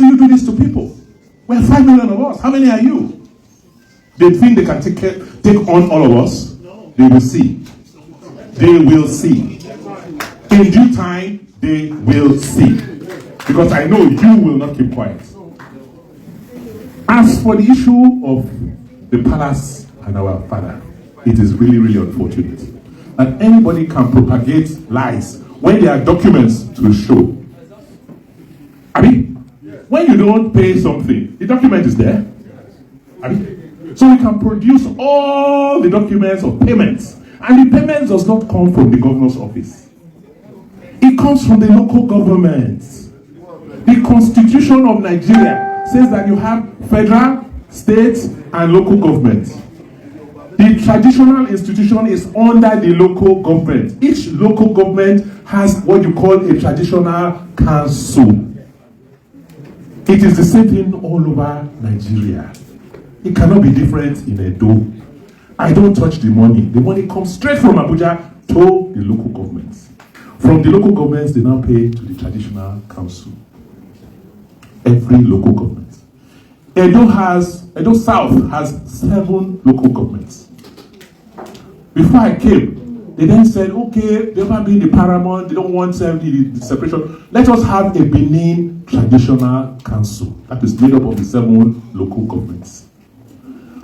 do you do this to people? We're 5 million of us. How many are you? They think they can take on all of us? They will see. They will see. In due time, they will see. Because I know you will not keep quiet. As for the issue of the palace and our father, it is really, really unfortunate that anybody can propagate lies when there are documents to show. I mean, when you don't pay something, the document is there. I mean, so we can produce all the documents of payments, and the payments does not come from the governor's office. It comes from the local government. The Constitution of Nigeria says that you have federal, state, and local government. The traditional institution is under the local government. Each local government has what you call a traditional council. It is the same thing all over Nigeria. It cannot be different in Edo. I don't touch the money. The money comes straight from Abuja to the local governments. From the local governments, they now pay to the traditional council. Every local government. Edo South has 7 local governments. Before I came, they then said, okay, they want to be the paramount, they don't want the separation. Let us have a Benin traditional council that is made up of the 7 local governments.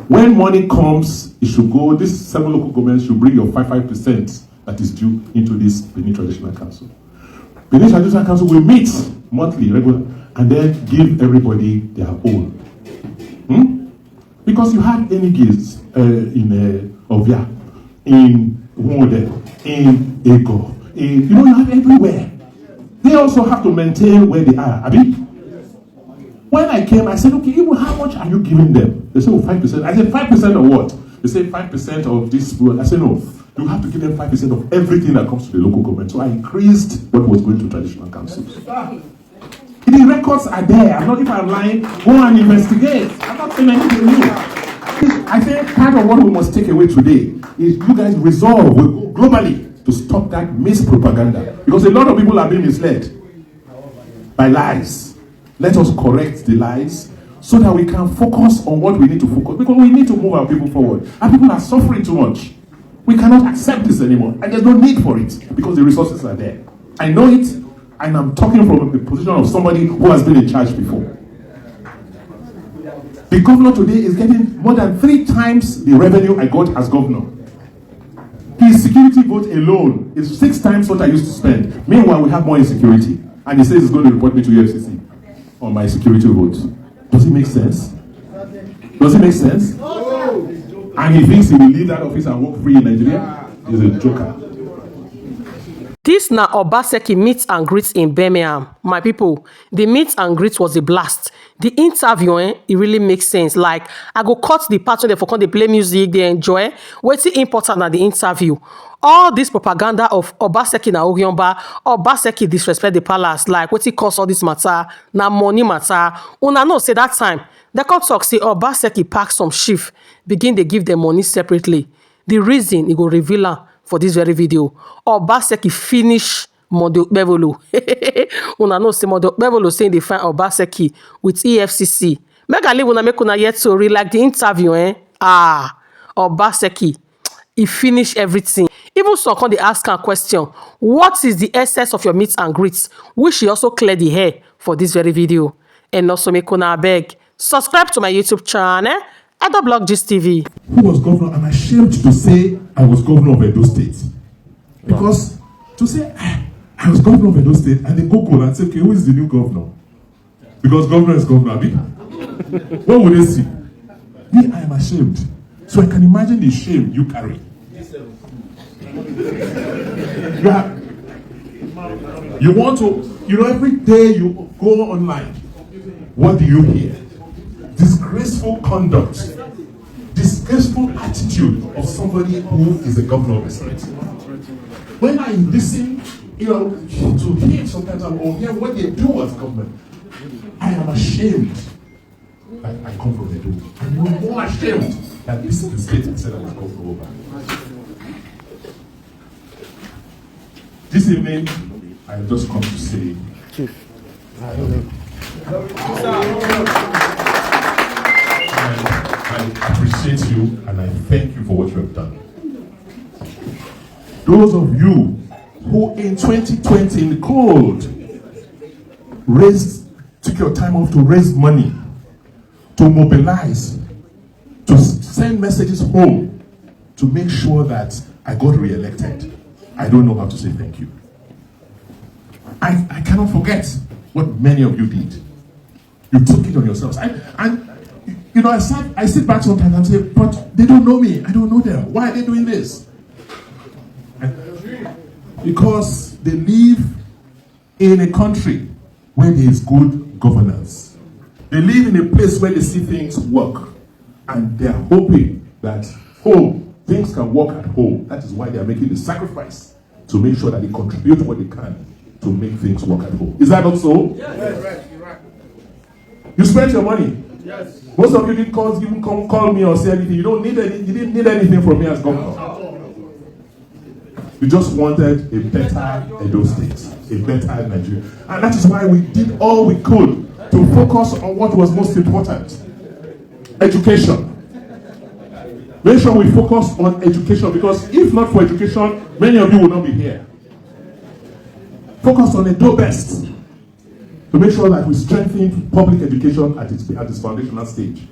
When money comes, it should go, these 7 local governments should bring your 5% that is due into this Benin traditional council. Benin traditional council will meet monthly, regular, and then give everybody their own. Because you have Enigis in Ovia, in Wode, in Ego, you have everywhere. They also have to maintain where they are. I mean, when I came, I said, okay, how much are you giving them? They said, 5%. I said, 5% of what? They said, 5% of this. I said, no, you have to give them 5% of everything that comes to the local government. So I increased what was going to traditional councils. The records are there. I'm not, if I'm lying, go and investigate. I'm not saying anything new. I think part of what we must take away today is you guys resolve globally to stop that mispropaganda. Because a lot of people are being misled by lies. Let us correct the lies so that we can focus on what we need to focus. Because we need to move our people forward. And people are suffering too much. We cannot accept this anymore. And there's no need for it because the resources are there. I know it. And I'm talking from the position of somebody who has been in charge before. The governor today is getting more than 3 times the revenue I got as governor. His security vote alone is 6 times what I used to spend. Meanwhile, we have more insecurity. And he says he's going to report me to UFCC on my security vote. Does it make sense? Does it make sense? And he thinks he will leave that office and walk free in Nigeria? He's a joker. This na Obaseki meet and greet in Birmingham. My people, the meet and greet was a blast. The interview, it really makes sense. Like, I go cut the part where they for they play music, they enjoy. What's important at the interview? All this propaganda of Obaseki na Oryomba, Obaseki disrespect the palace, like what's it cause all this matter, na money matter. Una know say that time, the court talk say Obaseki pack some shift, begin they give them money separately. The reason it go reveal her for this very video. Obaseki finish Okpebhelo. Una know say Okpebhelo saying they find Obaseki with EFCC. Make I leave una make una yet to read like the interview, Obaseki, he finish everything. Even some come they ask a question. What is the essence of your meet and greets? Which he also clear the hair for this very video. And also make una beg. Subscribe to my YouTube channel. Blog Gist TV. Who was governor? I'm ashamed to say I was governor of Edo State. Because to say I was governor of Edo State and they Google and say, okay, who is the new governor? Because governor is governor. What would they see? Me, I am ashamed. So I can imagine the shame you carry. You want to, every day you go online, what do you hear? Disgraceful conduct, disgraceful attitude of somebody who is a governor of the state. When I listen, to hear sometimes or hear what they do as government, I am ashamed that I come from Edo. I'm more ashamed that this is the state I said I was governor over. This evening, I have just come to say, I appreciate you and I thank you for what you have done. Those of you who in 2020 in the cold took your time off to raise money, to mobilize, to send messages home, to make sure that I got re-elected. I don't know how to say thank you. I cannot forget what many of you did. You took it on yourselves. I sit back sometimes and say, but they don't know me. I don't know them. Why are they doing this? Because they live in a country where there is good governance. They live in a place where they see things work. And they are hoping that things can work at home. That is why they are making the sacrifice to make sure that they contribute what they can to make things work at home. Is that not so? Yes. You spent your money. Yes. Most of you didn't even call me or say anything. You didn't need anything from me as governor. You just wanted a better Edo State, a better Nigeria. And that is why we did all we could to focus on what was most important. Education. Make sure we focus on education, because if not for education, many of you will not be here. Focus on Edo Best to make sure that we strengthen public education at its foundational stage.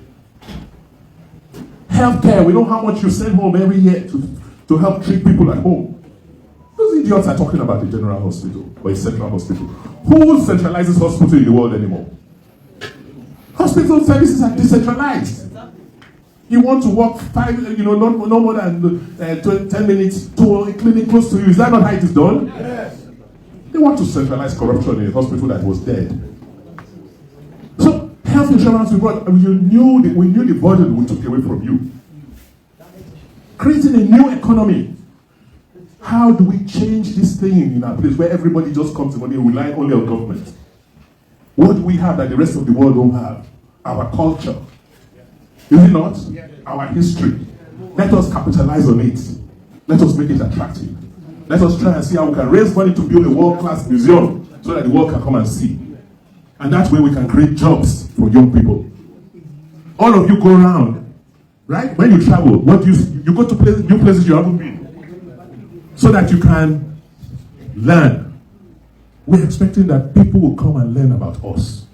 Healthcare, we know how much you send home every year to help treat people at home. Those idiots are talking about a general hospital or a central hospital. Who centralizes hospital in the world anymore? Hospital services are decentralized. You want to walk no more than 10 minutes to a clinic close to you. Is that not how it is done? Yes. They want to centralize corruption in a hospital that was dead. So health insurance we knew the burden we took away from you. Creating a new economy. How do we change this thing in our place where everybody just comes to money and rely only on government? What do we have that the rest of the world don't have? Our culture. Is it not? Our history. Let us capitalize on it. Let us make it attractive. Let us try and see how we can raise money to build a world-class museum so that the world can come and see. And that way we can create jobs for young people. All of you go around, right? When you travel, you go to new places you haven't been, so that you can learn. We're expecting that people will come and learn about us.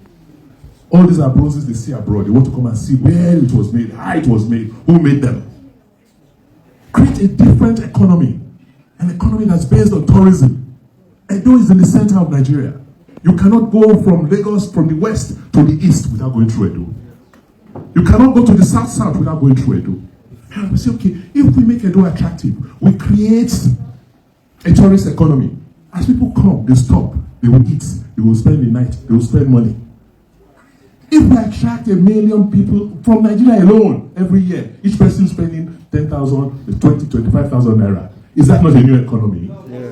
All these are bronzes they see abroad. They want to come and see where it was made, how it was made, who made them. Create a different economy. An economy that's based on tourism. Edo is in the center of Nigeria. You cannot go from Lagos, from the west to the east without going through Edo. You cannot go to the south without going through Edo. And we say, okay, if we make Edo attractive, we create a tourist economy. As people come, they stop, they will eat, they will spend the night, they will spend money. If we attract 1 million people from Nigeria alone every year, each person spending 10,000, 20, 25,000 naira, is that not a new economy? Yeah.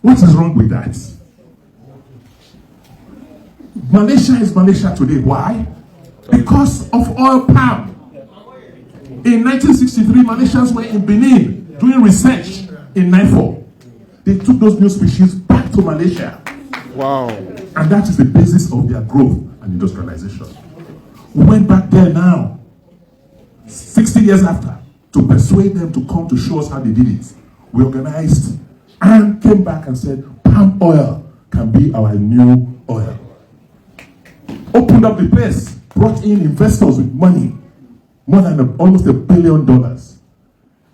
What is wrong with that? Malaysia is Malaysia today. Why? Because of oil palm. In 1963, Malaysians were in Benin doing research in NIFO. They took those new species back to Malaysia. Wow. And that is the basis of their growth and industrialization. We went back there now, 60 years after, to persuade them to come to show us how they did it. We organized and came back and said, palm oil can be our new oil. Opened up the place, brought in investors with money, more than almost $1 billion.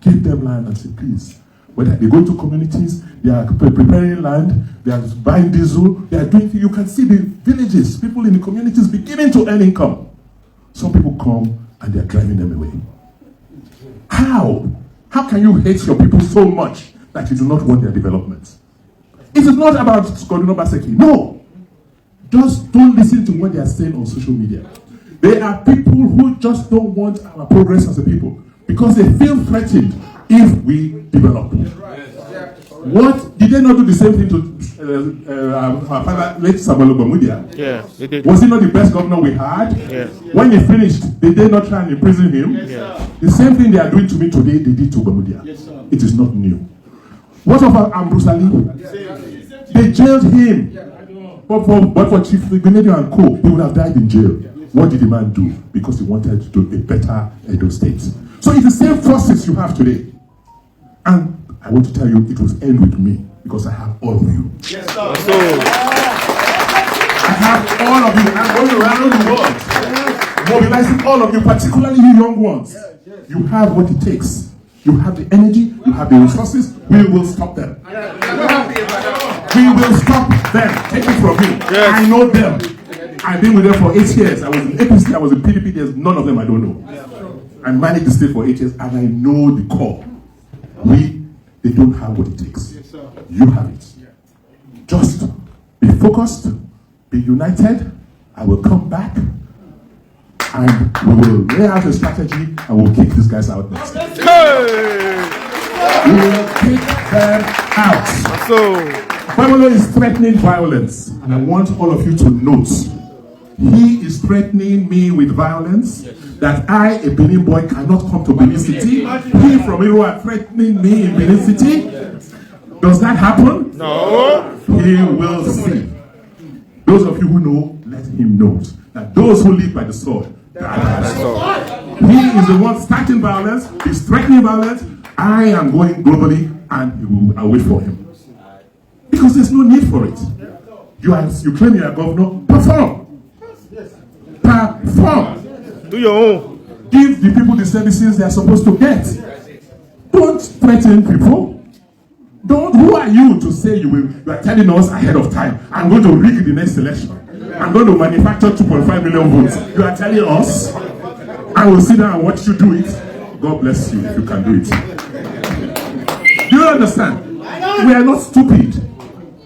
Gave them land and said, please, whether they go to communities, they are preparing land, they are buying diesel, they are doing things. You can see the villages, people in the communities beginning to earn income. Some people come and they are driving them away. How? How can you hate your people so much that you do not want their development? It is not about Obaseki. No. Just don't listen to what they are saying on social media. There are people who just don't want our progress as a people because they feel threatened if we develop. What did they not do the same thing to our father, late Samuel Ogbamudia? Yeah, they did. Was he not the best governor we had? Yeah. When he finished, did they not try and imprison him? Yeah. The same thing they are doing to me today, they did to Ogbamudia. Yes, it is not new. What about Ambrose Ali? They jailed him. But for Chief Igbeneghu and Co., he would have died in jail. What did the man do? Because he wanted to do a better Edo State. So it's the same forces you have today. And I want to tell you, it will end with me, because I have all of you. Yes, sir. I have all of you. I'm going around the world, mobilizing all of you, particularly you young ones. You have what it takes. You have the energy, you have the resources. We will stop them. We will stop them. Take it from me. Yes. I know them. I've been with them for 8 years. I was in APC, I was in PDP. There's none of them I don't know. I managed the state for 8 years, and I know the core. They don't have what it takes. You have it. Just be focused, be united. I will come back, and we will lay out a strategy, and we'll kick these guys out next. We will kick them out. Okpebhelo is threatening violence, and I want all of you to note, he is threatening me with violence, that I, a Benin boy, cannot come to Benin City. He from Irua threatening me in Benin City. Does that happen? No. He will see. Those of you who know, let him know that those who live by the sword, he is the one starting violence. He's threatening violence. I am going globally, and I'll wait for him. Because there's no need for it. You claim you're a governor, perform. Perform. Do your own. Give the people the services they're supposed to get. Don't threaten people. Who are you to say you are telling us ahead of time, I'm going to rig the next election. I'm going to manufacture 2.5 million votes. You are telling us, I will sit down and watch you do it. God bless you if you can do it. Do you understand? We are not stupid.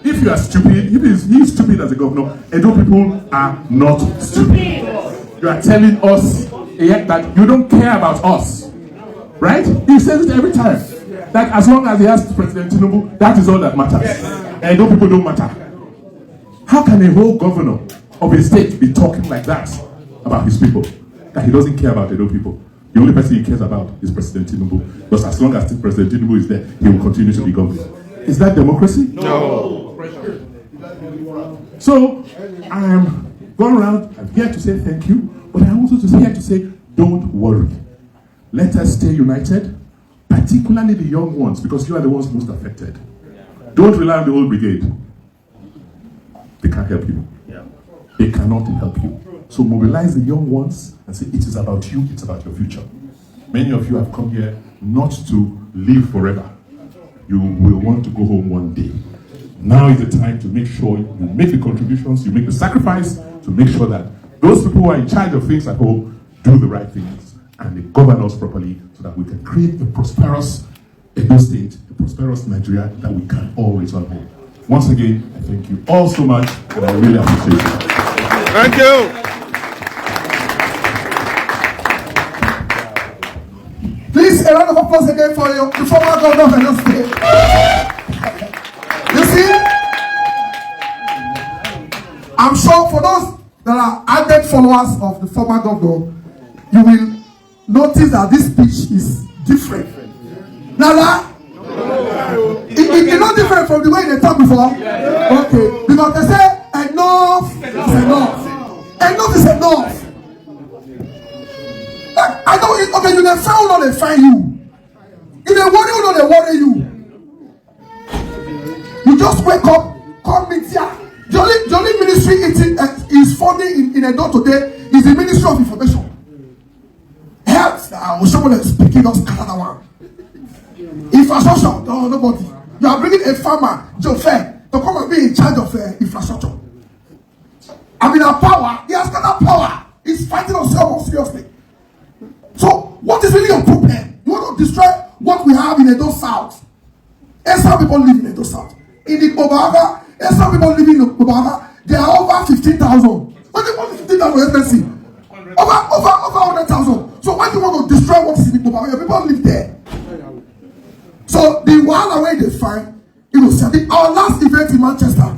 If you are stupid, he's stupid as a governor, Edo people are not stupid. You are telling us that you don't care about us. Right? He says it every time. That as long as he has President Tinubu, that is all that matters. Edo people don't matter. How can a whole governor of a state be talking like that about his people? That he doesn't care about Edo people. The only person he cares about is President Tinubu. Because as long as President Tinubu is there, he will continue to be governor. Is that democracy? No. So, I'm going around, I'm here to say thank you, but I'm also here to say, don't worry. Let us stay united, particularly the young ones, because you are the ones most affected. Don't rely on the old brigade. They can't help you. They cannot help you. So mobilize the young ones and say, it is about you, it's about your future. Many of you have come here not to live forever. You will want to go home one day. Now is the time to make sure you make the contributions, you make the sacrifice to make sure that those people who are in charge of things at home do the right things and they govern us properly so that we can create a prosperous Edo State, a prosperous Nigeria that we can all return home. Once again, I thank you all so much, and I really appreciate it. Thank you. Please, a round of applause again for the former governor of Edo State. You see, I'm sure for those that are avid followers of the former governor, you will notice that this speech is different. Nala? It's not different from the way they talked before. Okay, because they say enough is enough. Enough is enough. I know it. Okay, you dey find or they find you. You dey worry or they worry you. You just wake up, come meet here. The only ministry is funding in Edo today is the Ministry of Information. Health, I will show you speaking of another one. Infrastructure, no, nobody. You are bringing a farmer, Joe Fair, to come and be in charge of infrastructure. I mean, our power, he has got that power. He's fighting us so seriously. So, what is really your problem? You want to destroy what we have in Edo South. Some people live in Edo South. In the Obama, some people live in Obama. There are over 15,000. What do you want 15,000 expensive? Over 100,000. So why do you want to destroy what is in the Obama? Your people live there. So the one way they find, you know, our last event in Manchester,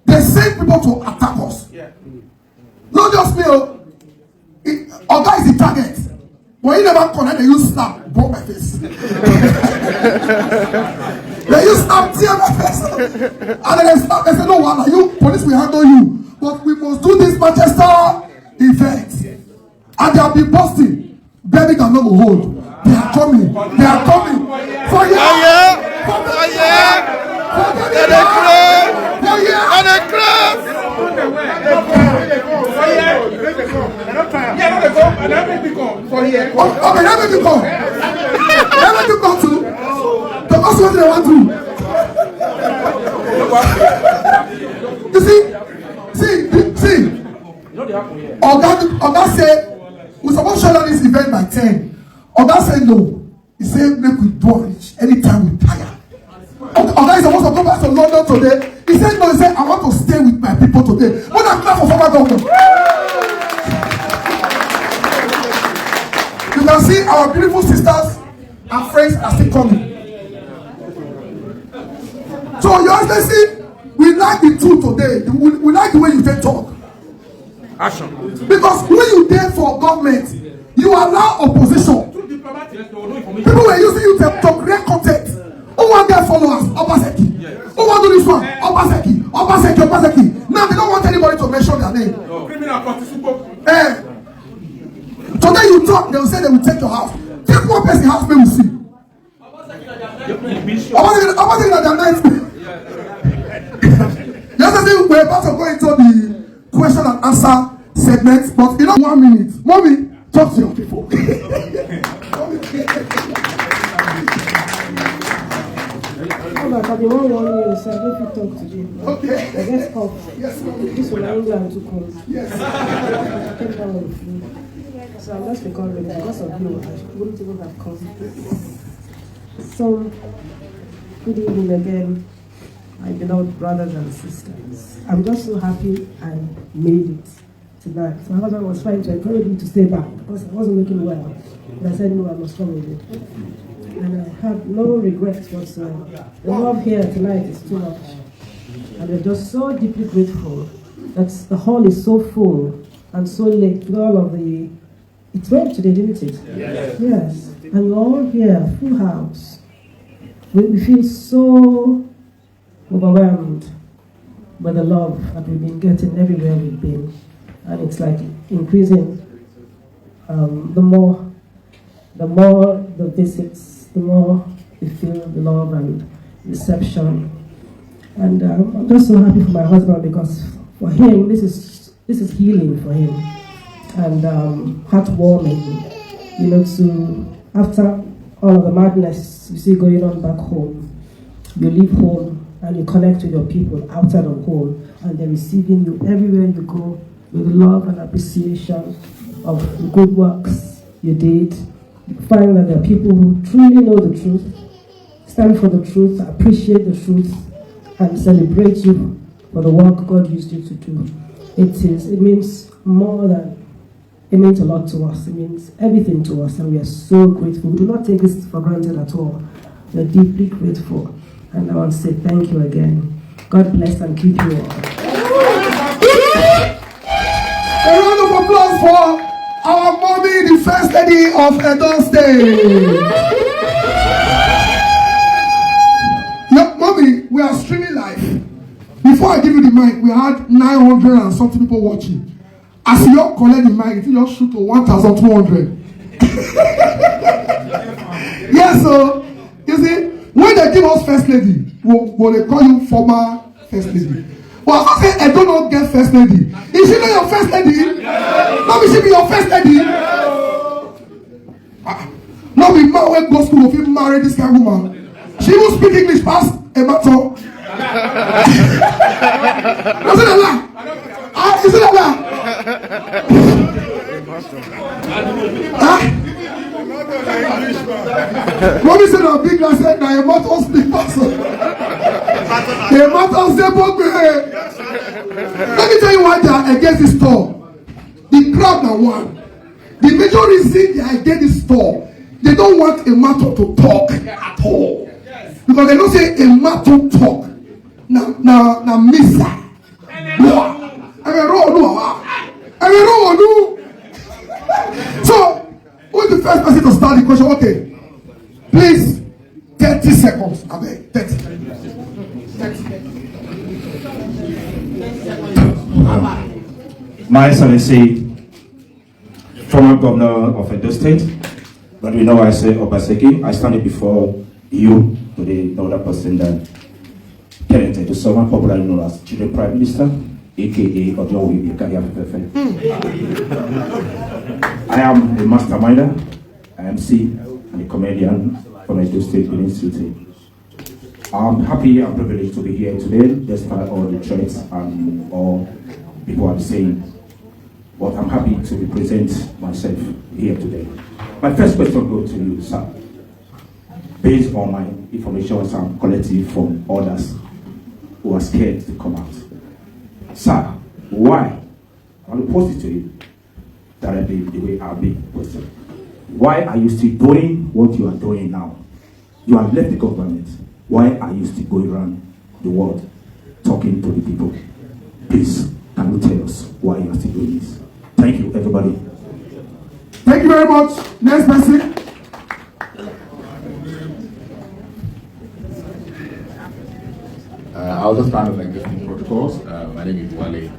they send people to attack us. Not just me, Oga is the target. But he never connect, they use snap, broke my face. They They use snap tear my face. And then they snap and say, no, Wala, you police will handle you. But we must do this Manchester event. And they'll be busting. Baby cannot hold. They are coming. They are coming. For you. Okay, let me go. Let me go to. That's what they want to. You see. Oga said we supposed to shut down this event by 10. Oga said no. He said make we do it anytime we tire. Oga is supposed to go back to London today. He said no. He said I want to stay with my people today. When I clap for former governor. You can see our beautiful sisters and friends are still coming. So you Excellency, we like the truth today. We like the way you take talk. Action. Because when you dare for government, you allow opposition. People were using you to create content. Who want their followers? Obaseki. Who want to do this one? Obaseki. Now they don't want anybody to mention their name. Today you talk, they will say they will take your house. Take one person house, they will see. Obaseki at their night. Yesterday we were about to go into the question and answer segment, but in 1 minute, mommy, talk to your people. I've been one year, so I don't fit talk today. Okay. I guess off. Yes, mommy. This will England to come. Yes. Take down the food. So I'm just recovering because of you. I wouldn't even have come. So, good evening again, my beloved brothers and sisters. I'm just so happy I made it tonight. My husband was trying to encourage me to stay back because I wasn't looking well. But I said, no, I must come with it. And I have no regrets whatsoever. The love here tonight is too much. And we're just so deeply grateful that the hall is so full and so late with all of the... It rained today, didn't it? Yes. And we're all here, full house. We feel so overwhelmed by the love that we've been getting everywhere we've been. And it's like increasing. The more the visits, the more we feel the love and reception. And I'm just so happy for my husband because for him, this is healing for him. And heartwarming, to after all of the madness you see going on back home, you leave home and you connect with your people outside of home, and they're receiving you everywhere you go with love and appreciation of the good works you did. You find that there are people who truly know the truth, stand for the truth, appreciate the truth, and celebrate you for the work God used you to do. It means more than. It means a lot to us. It means everything to us, and we are so grateful. We do not take this for granted at all. We are deeply grateful, and I want to say thank you again. God bless and keep you all. A round of applause for our mommy, the First Lady of Edo State. Yeah, mommy, we are streaming live. Before I give you the mic, we had 900 and something people watching. As you all collect the mic, you just shoot to 1,200. Yes, so you see, when they give us First Lady, will they call you former First Lady? Well, I say I do not get First Lady. Is she not your First Lady? No, she be your First Lady. No, be man when go school if you marry this kind of woman. She will speak English past a matter. Is it a lie? Is it a lie? Mommy said a big guy said now a matter of speak person. A matter of say let me tell you why they are against this store. The crowd now one. The major reason they are against this store, they don't want a matter to talk at all. Because they don't say a matter to talk. Now missa. So, who is the first person to start the question? Okay, please, 30 seconds. 30. My Excellency, former governor of Edo State, but we know I say Obaseki. I stand before you today, no other person than Kenneth Edusoma, popularly known as Children Prime Minister, aka Ojowi Ikaya Fefe. I am a masterminder, a MC, and a comedian from Edo State, Benin City. I'm happy and privileged to be here today, despite all the threats and all people are saying. But I'm happy to represent myself here today. My first question goes to you, sir. Based on my information which I'm collecting from others who are scared to come out. Sir, why? I want to pose it to you directly the way I'll be posted. Why are you still doing what you are doing now? You have left the government. Why are you still going around the world talking to the people? Please, can you tell us why you are still doing this? Thank you, everybody. Thank you very much. Next person. I'll just start with existing protocols. My name is Wale.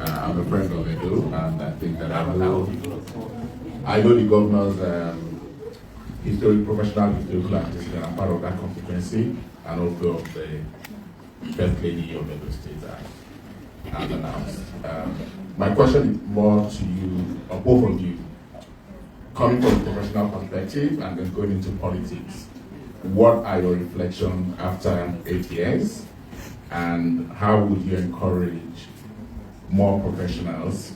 I'm a friend of Edo, and I think that I know the governor's professional historical activity, and I'm part of that constituency, and also of the First Lady of Edo State as announced. My question is more to you, or both of you, coming from a professional perspective and then going into politics. What are your reflections after 8 years? And how would you encourage more professionals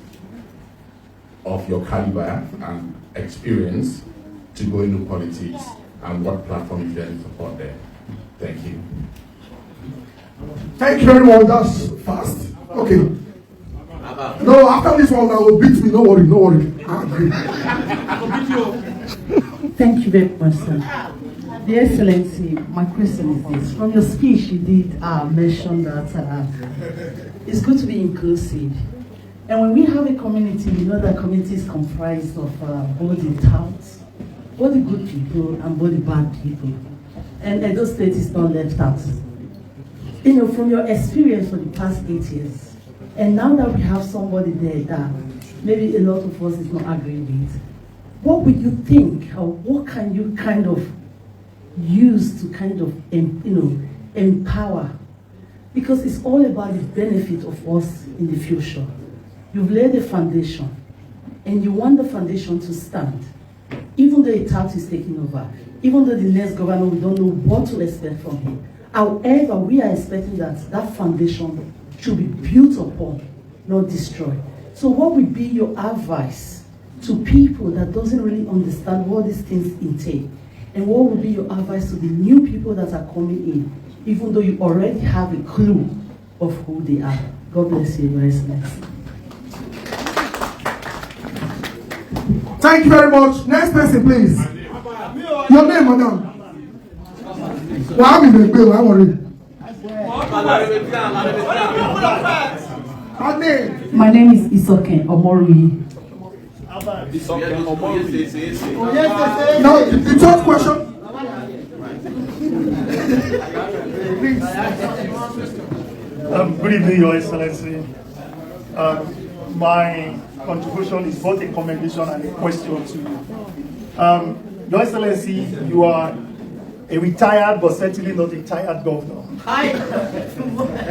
of your caliber and experience to go into politics, and what platform is there to support them? Thank you. Thank you very much. That's fast. Okay. No, after this one, I will beat me. No worry, no worry. I agree. Thank you very much, sir. Your Excellency, my question is this. From your speech, you did mention that it's good to be inclusive. And when we have a community, we know that community is comprised of both the touts, both the good people and both the bad people. And Edo State is not left out. You know, from your experience for the past 8 years, and now that we have somebody there that maybe a lot of us is not agreeing with, what would you think, or what can you kind of use to kind of, empower? Because it's all about the benefit of us in the future. You've laid a foundation, and you want the foundation to stand. Even though a tout is taking over, even though the next governor, we don't know what to expect from him. However, we are expecting that that foundation should be built upon, not destroyed. So what would be your advice to people that doesn't really understand what these things entail? And what would be your advice to the new people that are coming in, even though you already have a clue of who they are? God bless you, Your Excellency. Thank you very much. Next person, please. Your name, madam. Well, I'm in the bill. I'm worried. Her name. My name is Isoken Omori. Now, the third question. Good evening, Your Excellency. My contribution is both a commendation and a question to you. Your Excellency, you are a retired but certainly not a tired governor.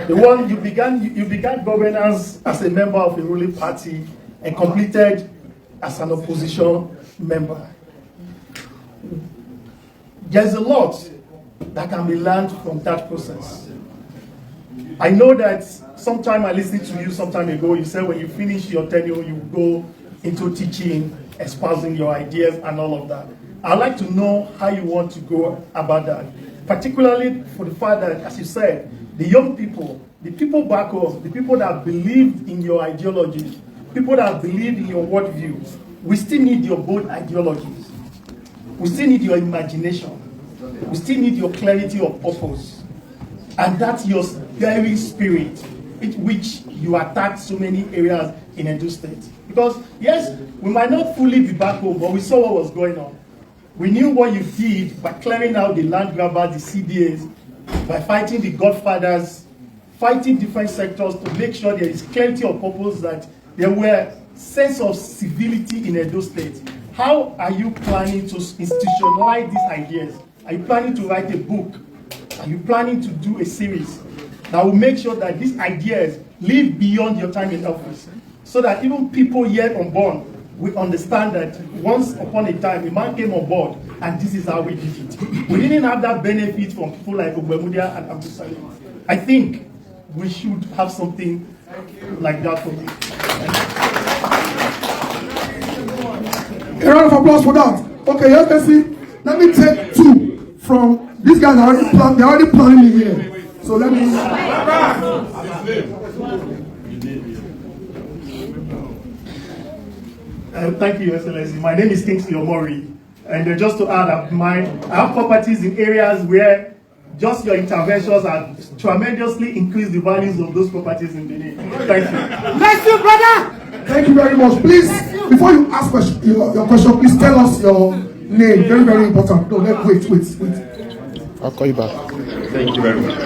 The one you began governance as a member of a ruling party and completed as an opposition member. There's a lot that can be learned from that process. I know that sometime I listened to you some time ago, you said when you finish your tenure, you go into teaching, espousing your ideas and all of that. I'd like to know how you want to go about that, particularly for the fact that, as you said, the young people, the people back home, the people that believe in your ideology, people that believe in your worldview, we still need your bold ideologies. We still need your imagination. We still need your clarity of purpose. And that's your very spirit in which you attack so many areas in Edo State. Because, yes, we might not fully be back home, but we saw what was going on. We knew what you did by clearing out the land grabbers, the CDAs, by fighting the godfathers, fighting different sectors to make sure there is clarity of purpose that there were sense of civility in Edo State. How are you planning to institutionalize these ideas? Are you planning to write a book? Are you planning to do a series that will make sure that these ideas live beyond your time in office, so that even people yet unborn will understand that once upon a time a man came on board and this is how we did it. We didn't have that benefit from people like Okpebhelo and Abdul Salim. I think we should have something like that for you. A round of applause for that. Okay, yes, let's see. Let me take two from these guys. They're already planning me here. So let me. Thank you, Your Excellency. My name is Kingsley Omori, and just to add, I have properties in areas where just your interventions have tremendously increased the values of those properties in Benin. Thank you. Bless you, brother. Thank you very much. Please, before you ask your question, please tell us your name. Very, very important. No, wait. I'll call you back. Thank you very much.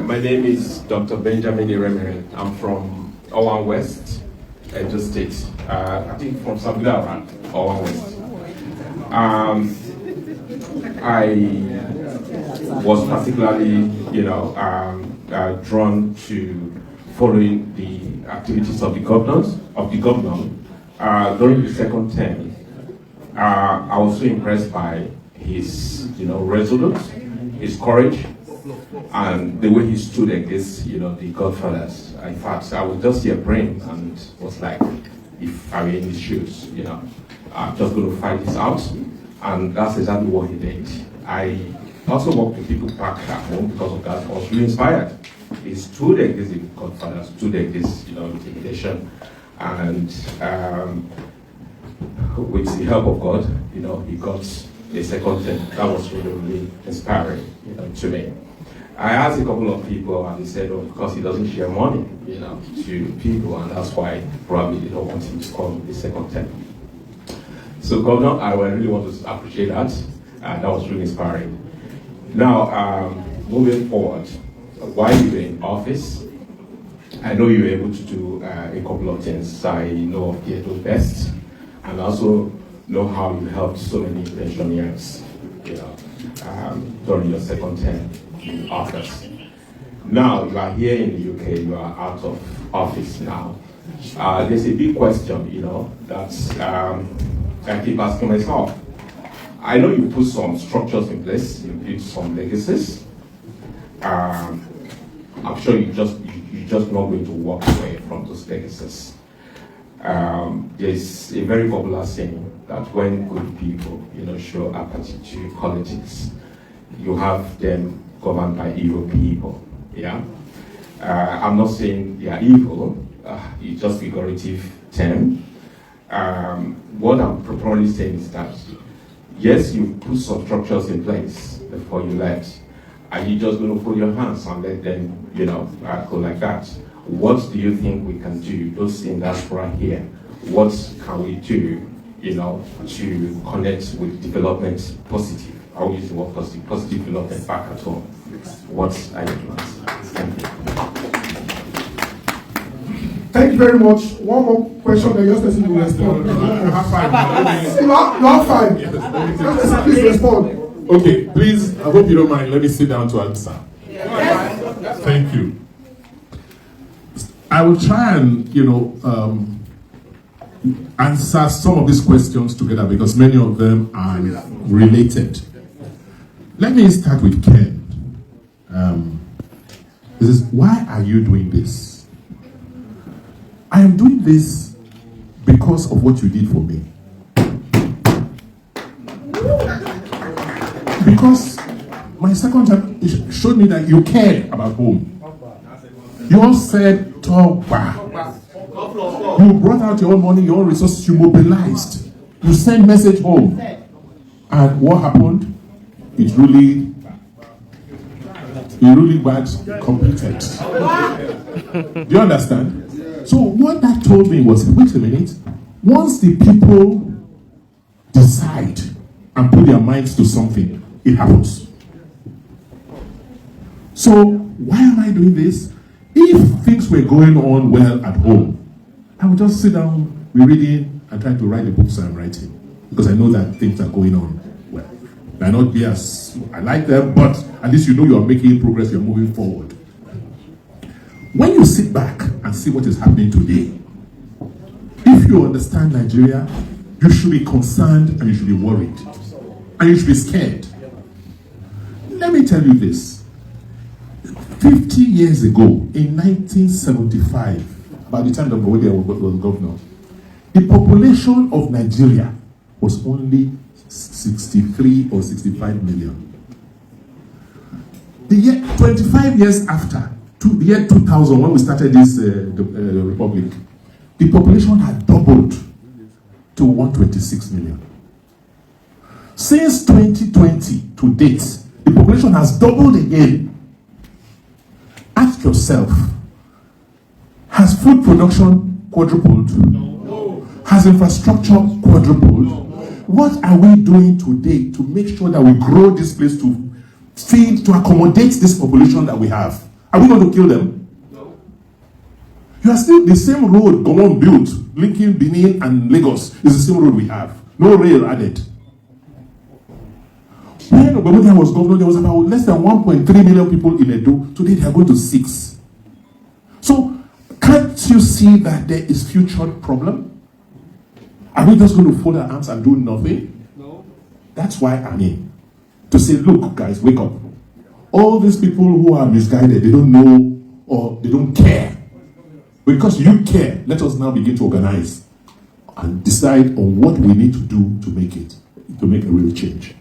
My name is Dr. Benjamin Iremere. I'm from Owan West, Edo State. I think from Sabila around Owan West. I was particularly, drawn to following the activities of the governor during the second term. I was so impressed by his, resolute, his courage, and the way he stood against, the godfathers. In fact, I was just here praying and was like, if I were in his shoes, I'm just going to fight this out. And that's exactly what he did. I also worked with people back at home because of that. I was really inspired. He stood against the godfathers, stood against, intimidation, and with the help of God, he got a second term. That was really, really inspiring, to me. I asked a couple of people, and they said, because he doesn't share money, to people, and that's why probably they don't want him to come the second term. So, Governor, I really want to appreciate that, and that was really inspiring. Now, moving forward, while you were in office, I know you were able to do a couple of things. I know of the Edo Best, and also know how you helped so many pensioners, during your second term in office. Now, you are here in the UK, you are out of office now. There's a big question, that I keep asking myself. I know you put some structures in place, you built some legacies. I'm sure you're just not going to walk away from those legacies. There's a very popular saying that when good people, show apathy to politics, you have them governed by evil people. Yeah. I'm not saying they are evil. It's just figurative term. What I'm probably saying is that, yes, you put some structures in place before you left. Are you just going to put your hands and let them, go like that? What do you think we can do? Those in diaspora here, what can we do, to connect with development positive? I will use the word positive development back at home. What are your plans? Thank you. Thank you very much. One more question, then your person will respond. You have 5. You have 5. Yes. Please respond. Okay, please, I hope you don't mind. Let me sit down to answer. Yes. Thank you. I will try and, answer some of these questions together because many of them are related. Let me start with Ken. This is, why are you doing this? I am doing this because of what you did for me. Because my second time showed me that you cared about home. You all said, Toba. You brought out your own money, your own resources, you mobilized. You sent message home. And what happened? It really got completed. Do you understand? So what that told me was, wait a minute, once the people decide and put their minds to something, it happens. So why am I doing this? If things were going on well at home, I would just sit down, be reading, and try to write the books I'm writing. Because I know that things are going on well. May not be as I like them, but at least you know you are making progress, you're moving forward. When you sit back and see what is happening today, if you understand Nigeria, you should be concerned and you should be worried. And you should be scared. Let me tell you this. 50 years ago, in 1975, about the time that Obaseki was governor, the population of Nigeria was only 63 or 65 million. The year 25 years after, the year 2000, when we started this the republic, the population had doubled to 126 million. Since 2020 to date, the population has doubled again. Ask yourself, has food production quadrupled? No. Has infrastructure quadrupled? No. What are we doing today to make sure that we grow this place to feed, to accommodate this population that we have? Are we going to kill them? No. You are still the same road Gowon built, linking Benin and Lagos, is the same road we have. No rail added. When Okpebhelo was governor, there was about less than 1.3 million people in Edo. Today they are going to 6. So, can't you see that there is future problem? Are we just going to fold our arms and do nothing? No. That's why I'm in. To say, look, guys, wake up. All these people who are misguided, they don't know or they don't care. Because you care, let us now begin to organize and decide on what we need to do to make a real change.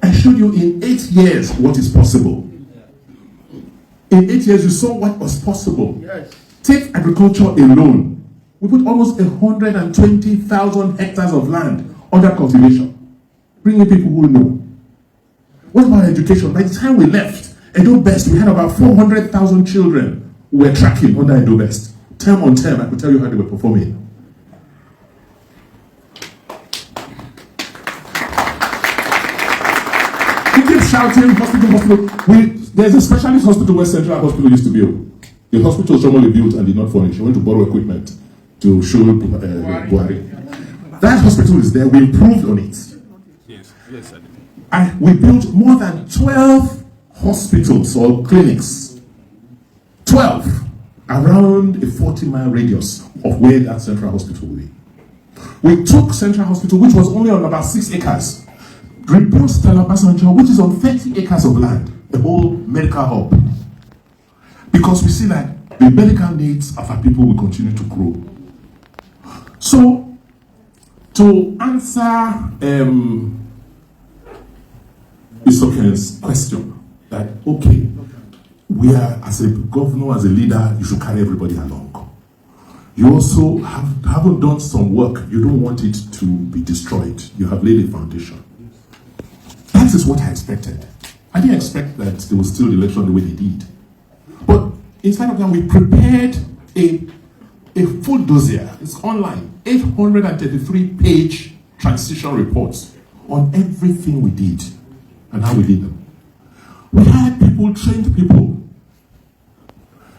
I showed you in 8 years what is possible. In 8 years, you saw what was possible. Yes. Take agriculture alone. We put almost 120,000 hectares of land under cultivation. Bring in people who know. What about education? By the time we left Edo Best, we had about 400,000 children who were tracking under Edo Best. Term on term, I could tell you how they were performing. Shouting, hospital. There's a specialist hospital where Central Hospital used to build. The hospital someone built and did not furnish. He went to borrow equipment to show Buhari. That hospital is there. We improved on it. Yes, and we built more than 12 hospitals or clinics. 12 around a 40-mile radius of where that Central Hospital will be. We took Central Hospital, which was only on about 6 acres. Rebuilt Stella Passenger, which is on 30 acres of land, the whole medical hub. Because we see that the medical needs of our people will continue to grow. So, to answer Isoken's question, that okay, we are, as a governor, as a leader, you should carry everybody along. You also haven't done some work. You don't want it to be destroyed. You have laid a foundation. That is what I expected. I didn't expect that they would steal the election the way they did. But instead of that, we prepared a full dossier. It's online. 833-page transition reports on everything we did and how we did them. We had people, trained people.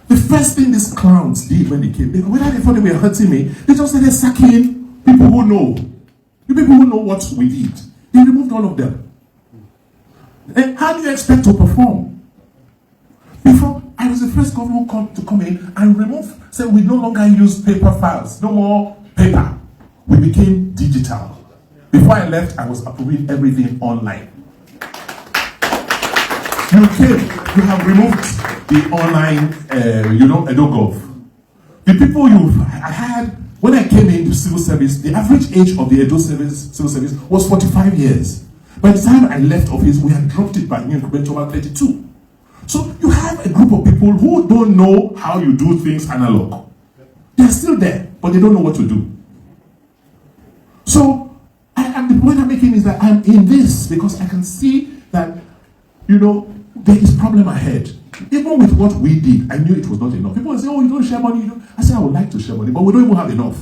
The first thing these clowns did when they came, whether they thought they were hurting me, they just started sacking people who know. The people who know what we did. They removed all of them. And how do you expect to perform? Before, I was the first governor to come in and remove, say we no longer use paper files, no more paper. We became digital. Before I left, I was approving everything online. You have removed the online, EdoGov. The people I had, when I came into civil service, the average age of the Edo civil service was 45 years. By the time I left office, we had dropped it by new increment to about 32. So you have a group of people who don't know how you do things analog. They're still there, but they don't know what to do. So the point I'm making is that I'm in this because I can see that, there is problem ahead. Even with what we did, I knew it was not enough. People would say, oh, you don't share money. I said, I would like to share money, but we don't even have enough.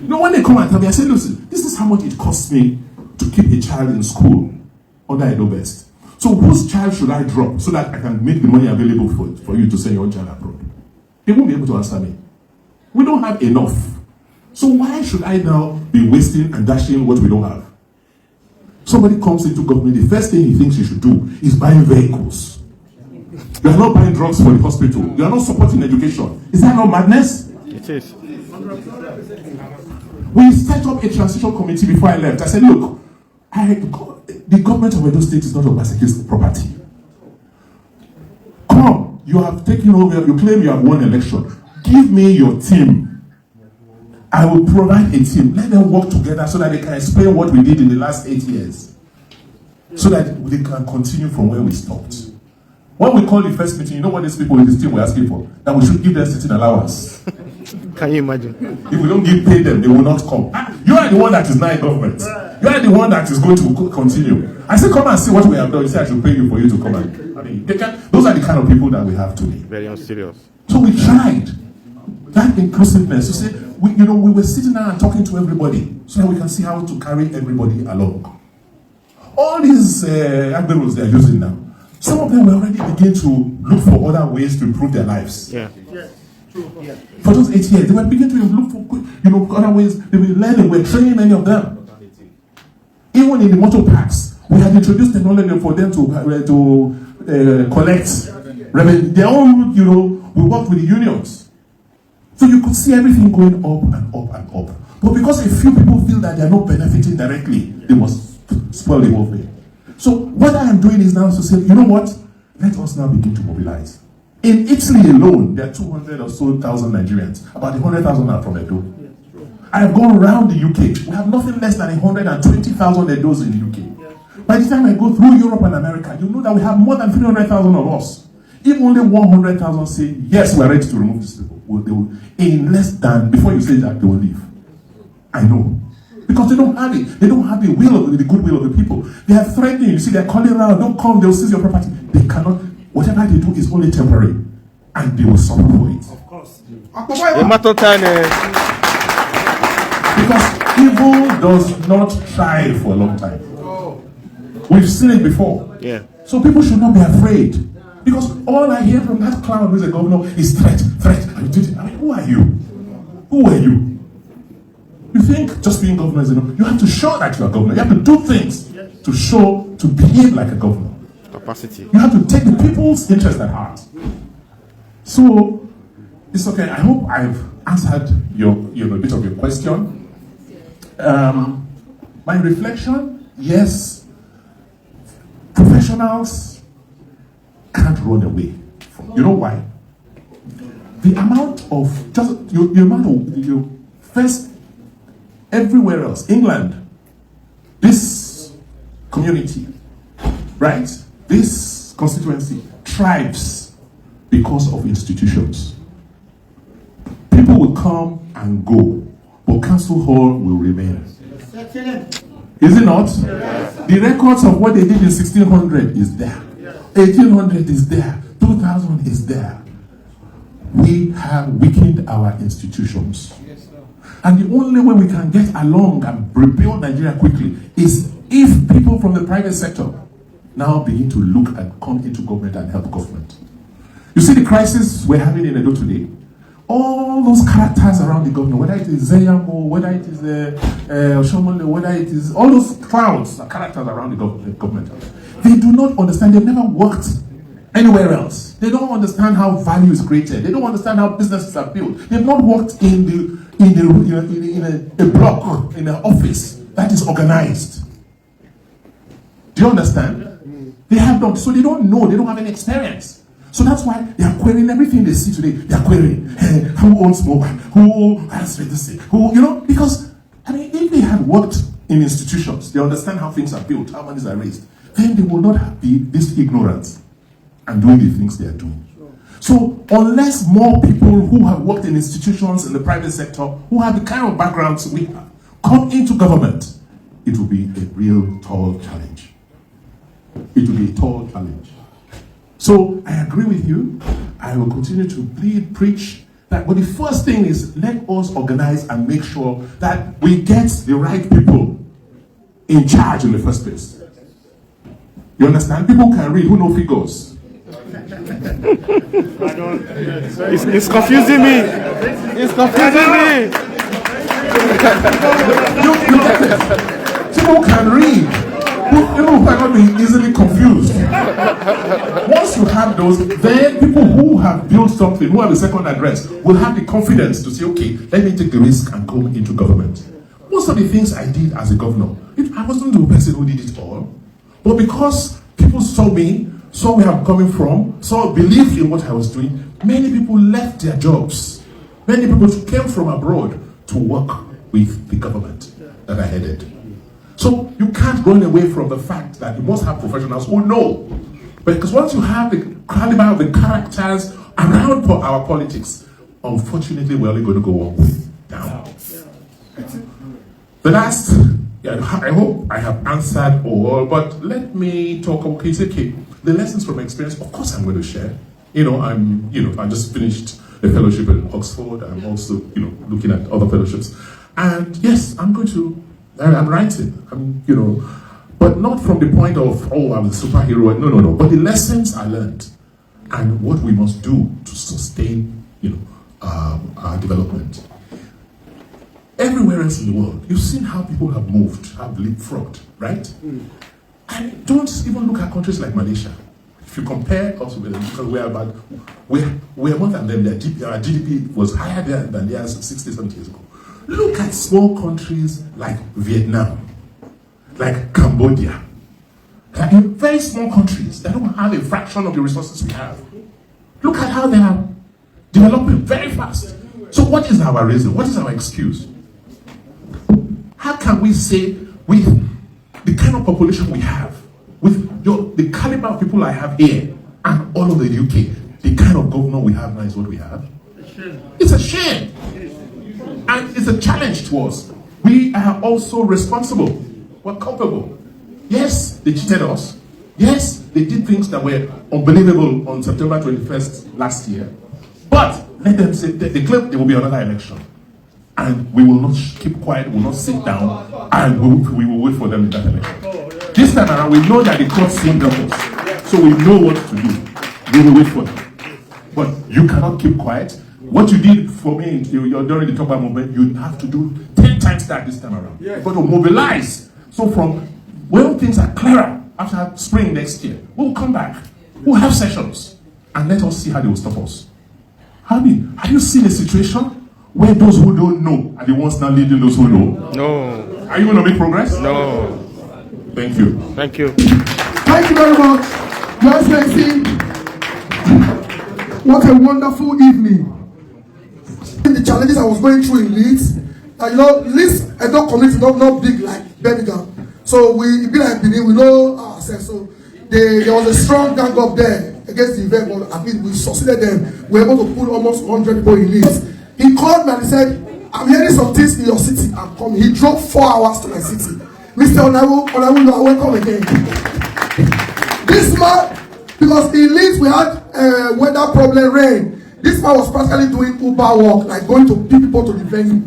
When they come and tell me, I say, listen, this is how much it costs me to keep a child in school under Edo Best. So whose child should I drop so that I can make the money available for you to send your own child abroad? They won't be able to answer me. We don't have enough. So why should I now be wasting and dashing what we don't have? Somebody comes into government, the first thing he thinks he should do is buying vehicles. You are not buying drugs for the hospital. You are not supporting education. Is that not madness? It is. We set up a transition committee before I left. I said, look, the government of Edo State is not Obaseki's property. Come, you have taken over, you claim you have won election. Give me your team. I will provide a team. Let them work together so that they can explain what we did in the last 8 years. So that they can continue from where we stopped. When we called the first meeting, you know what these people in this team were asking for? That we should give them sitting allowance. Can you imagine? If we don't pay them, they will not come. You are the one that is now in government. You are the one that is going to continue. I say, come and see what we have done. You say, I should pay you for you to come and. Those are the kind of people that we have today. Very unserious. So we tried that inclusiveness. You see, we were sitting down and talking to everybody so that we can see how to carry everybody along. All these admirals they are using now, some of them will already begin to look for other ways to improve their lives. Yeah. For those 8 years, they were beginning to look for other ways. They were learning, we were training many of them. Even in the motor parks, we had introduced technology for them to collect revenue. Their own, we worked with the unions. So you could see everything going up and up and up. But because a few people feel that they are not benefiting directly, they must spoil the whole thing. So what I am doing is now to say, you know what? Let us now begin to mobilize. In Italy alone, there are 200 or so thousand Nigerians. About 100,000 are from Edo. I have gone around the UK. We have nothing less than 120,000 Edos in the UK. By the time I go through Europe and America, you know that we have more than 300,000 of us. If only 100,000 say, yes, we are ready to remove these people, they will, in less than, before you say that, they will leave. I know. Because they don't have it. They don't have the goodwill of the people. They are threatening. You see, they're calling around, don't come, they'll seize your property. They cannot. Whatever they do is only temporary. And they will suffer for it. Of course. Because evil does not thrive for a long time. We've seen it before. Yeah. So people should not be afraid. Because all I hear from that clown who is a governor is threat. I mean, who are you? Who are you? You think just being governor is enough? You have to show that you are governor. You have to do things to show, to behave like a governor. Capacity. You have to take the people's interest at heart. So, it's okay. I hope I've answered a bit of your question. My reflection, yes, professionals can't run away from. You know why? The amount of first everywhere else, England, this community, right? This constituency thrives because of institutions. People will come and go, but Council Hall will remain. Is it not? Yes. The records of what they did in 1600 is there. 1800 is there. 2000 is there. We have weakened our institutions. And the only way we can get along and rebuild Nigeria quickly is if people from the private sector now begin to look and come into government and help government. You see the crisis we're having in Edo today? All those characters around the government, whether it is Zeyamo, whether it is Oshomole, whether it is all those clouds, characters around the government, they do not understand. They've never worked anywhere else. They don't understand how value is created. They don't understand how businesses are built. They've not worked in a block, in an office that is organized. Do you understand? They have not, so they don't know. They don't have any experience. So that's why they are querying everything they see today. They are querying who owns mobile, who has registered, because if they had worked in institutions, they understand how things are built, how monies are raised, then they will not be this ignorant and doing the things they are doing. So unless more people who have worked in institutions in the private sector, who have the kind of backgrounds we have, come into government, it will be a real tall challenge. It will be a tall challenge. So I agree with you. I will continue to preach that. But the first thing is, let us organize and make sure that we get the right people in charge in the first place. You understand? People can read who know figures. It's confusing me. It's confusing me. People can read. People who are not being easily confused. Once you have those, then people who have built something, who have a second address, will have the confidence to say, okay, let me take the risk and come into government. Most of the things I did as a governor, I wasn't the person who did it all. But because people saw me, saw where I'm coming from, believed in what I was doing, many people left their jobs. Many people came from abroad to work with the government that I headed. So you can't run away from the fact that you must have professionals who know. Because once you have the caliber of the characters around for our politics, unfortunately, we're only going to go one way down. The last, I hope I have answered all, but let me talk. Okay, the lessons from experience. Of course, I'm going to share. I just finished a fellowship in Oxford. I'm also, looking at other fellowships, and yes, I'm writing. But not from the point of, I'm a superhero. No. But the lessons I learned and what we must do to sustain, our development. Everywhere else in the world, you've seen how people have moved, have leapfrogged, right? And don't even look at countries like Malaysia. If you compare us with them, because we're more than them. Our GDP was higher there than theirs 60, 70 years ago. Look at small countries like Vietnam, like Cambodia. Like very small countries that don't have a fraction of the resources we have. Look at how they are developing very fast. So what is our reason? What is our excuse? How can we say with the kind of population we have, with the caliber of people I have here and all over the UK, the kind of governor we have now is what we have? It's a shame. And it's a challenge to us. We are also responsible. We're culpable. Yes, they cheated us. Yes, they did things that were unbelievable on September 21st last year. But let them say, they claim there will be another election. And we will not keep quiet, we will not sit down, and we will wait for them in that election. This time around, we know that the court seen us, so we know what to do. We will wait for them. But you cannot keep quiet. What you did for me during the Tokpa movement, you have to do 10 times that this time around. You've got to mobilize. So from when things are clearer, after spring next year, we'll come back. We'll have sessions, and let us see how they will stop us. Have you seen a situation where those who don't know are the ones now leading those who know? No. Are you going to make progress? No. Thank you. Thank you. Thank you very much. Your Excellency, what a wonderful evening. The challenges I was going through in Leeds, Leeds and not community not big like Birmingham. So we be like Benin, we know ourselves. So there was a strong gang up there against the event, but at least we succeeded them. We were able to put almost 100 people in Leeds. He called me and he said, I'm hearing some things in your city. I'm coming. He drove 4 hours to my city. Mr. Onawu, you are welcome again. This man, because in Leeds we had weather problem, rain. This man was practically doing Uber work, like going to pick people to the venue.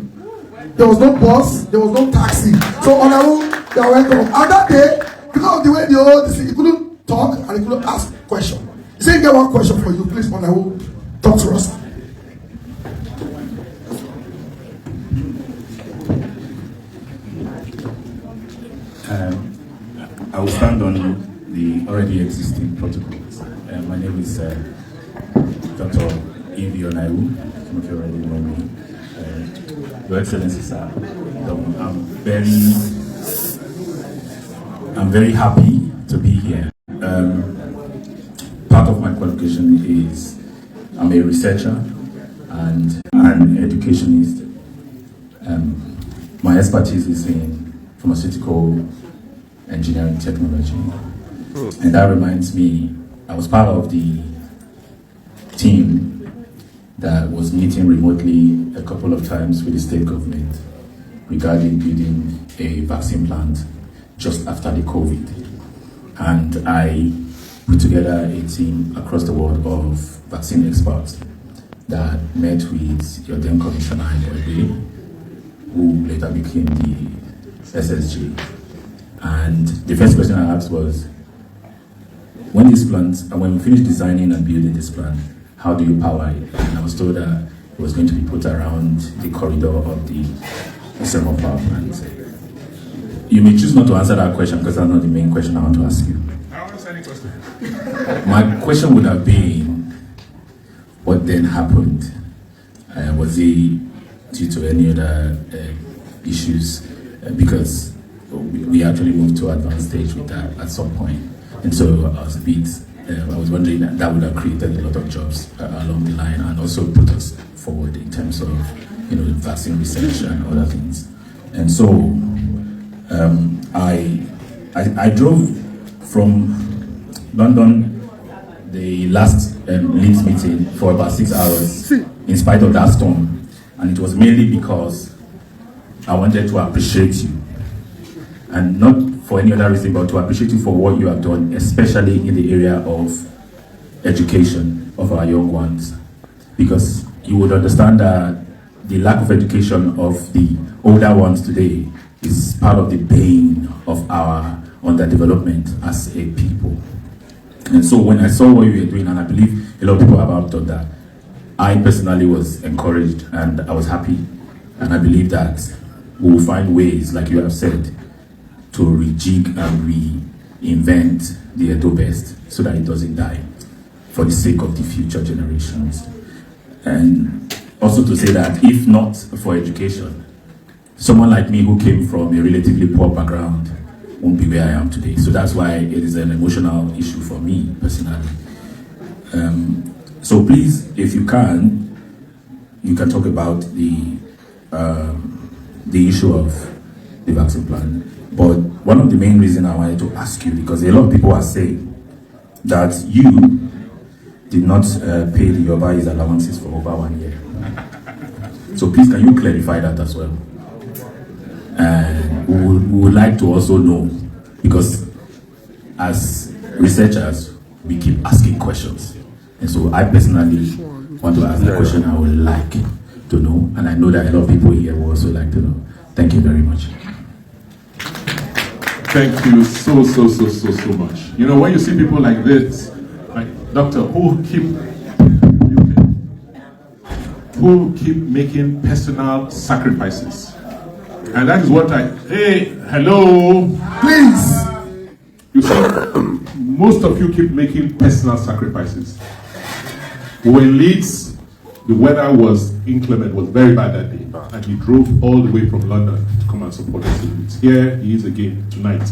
There was no bus, there was no taxi. So Onawu, you are welcome. And that day, because of the way he couldn't talk and he couldn't ask questions. He said, get one question for you, please, Onawu, talk to us. I will stand on the already existing protocols. My name is Dr. Ibi Onaiwu. Some of you already know me. Your Excellency, sir, I'm very happy to be here. Part of my qualification is I'm a researcher and an educationist. My expertise is in pharmaceutical engineering technology. And that reminds me, I was part of the team that was meeting remotely a couple of times with the state government regarding building a vaccine plant just after the COVID. And I put together a team across the world of vaccine experts that met with your then Commissioner Okpebhelo, who later became the SSG. And the first question I asked was, when we finished designing and building this plant, how do you power it? And I was told that it was going to be put around the corridor of the thermal power plant. You may choose not to answer that question because that's not the main question I want to ask you. I want to say any question. My question would have been, what then happened? Was it due to any other issues? Because we actually moved to advanced stage with that at some point. And so I was wondering that would have created a lot of jobs along the line and also put us forward in terms of, vaccine research and other things. And so I drove from London the last Leeds meeting for about 6 hours in spite of that storm. And it was mainly because I wanted to appreciate you. And not for any other reason, but to appreciate you for what you have done, especially in the area of education of our young ones. Because you would understand that the lack of education of the older ones today is part of the bane of our underdevelopment as a people. And so when I saw what you were doing, and I believe a lot of people have done that, I personally was encouraged and I was happy. And I believe that we will find ways, like you have said, to rejig and reinvent the Edo best so that it doesn't die for the sake of the future generations. And also to say that if not for education, someone like me who came from a relatively poor background won't be where I am today. So that's why it is an emotional issue for me personally. So please, if you can talk about the issue of the vaccine plan. But one of the main reasons I wanted to ask you, because a lot of people are saying that you did not pay the Yoruba's allowances for over 1 year. So please, can you clarify that as well? And we would like to also know, because as researchers, we keep asking questions. And so I personally want to ask the question I would like to know, and I know that a lot of people here will also like to know. Thank you very much. Thank you so much. When you see people like this, like doctor, who keep making personal sacrifices. And that is what hello. Please. You see, most of you keep making personal sacrifices. When Leeds, the weather was inclement, was very bad that day. And he drove all the way from London to come and support us in Leeds. Here he is again tonight.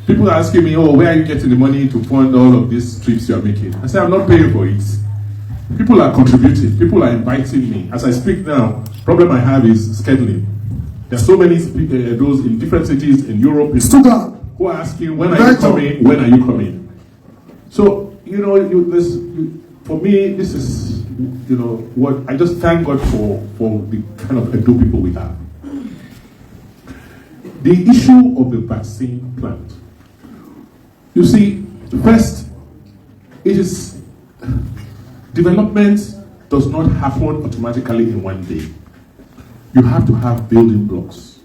People are asking me, where are you getting the money to fund all of these trips you are making? I say, I'm not paying for it. People are contributing. People are inviting me. As I speak now, problem I have is scheduling. There are so many those in different cities in Europe who are asking, when are you coming? When are you coming? So, for me, this is, what I just thank God for the kind of Edo people we have. The issue of the vaccine plant. You see, first, it is development does not happen automatically in one day. You have to have building blocks.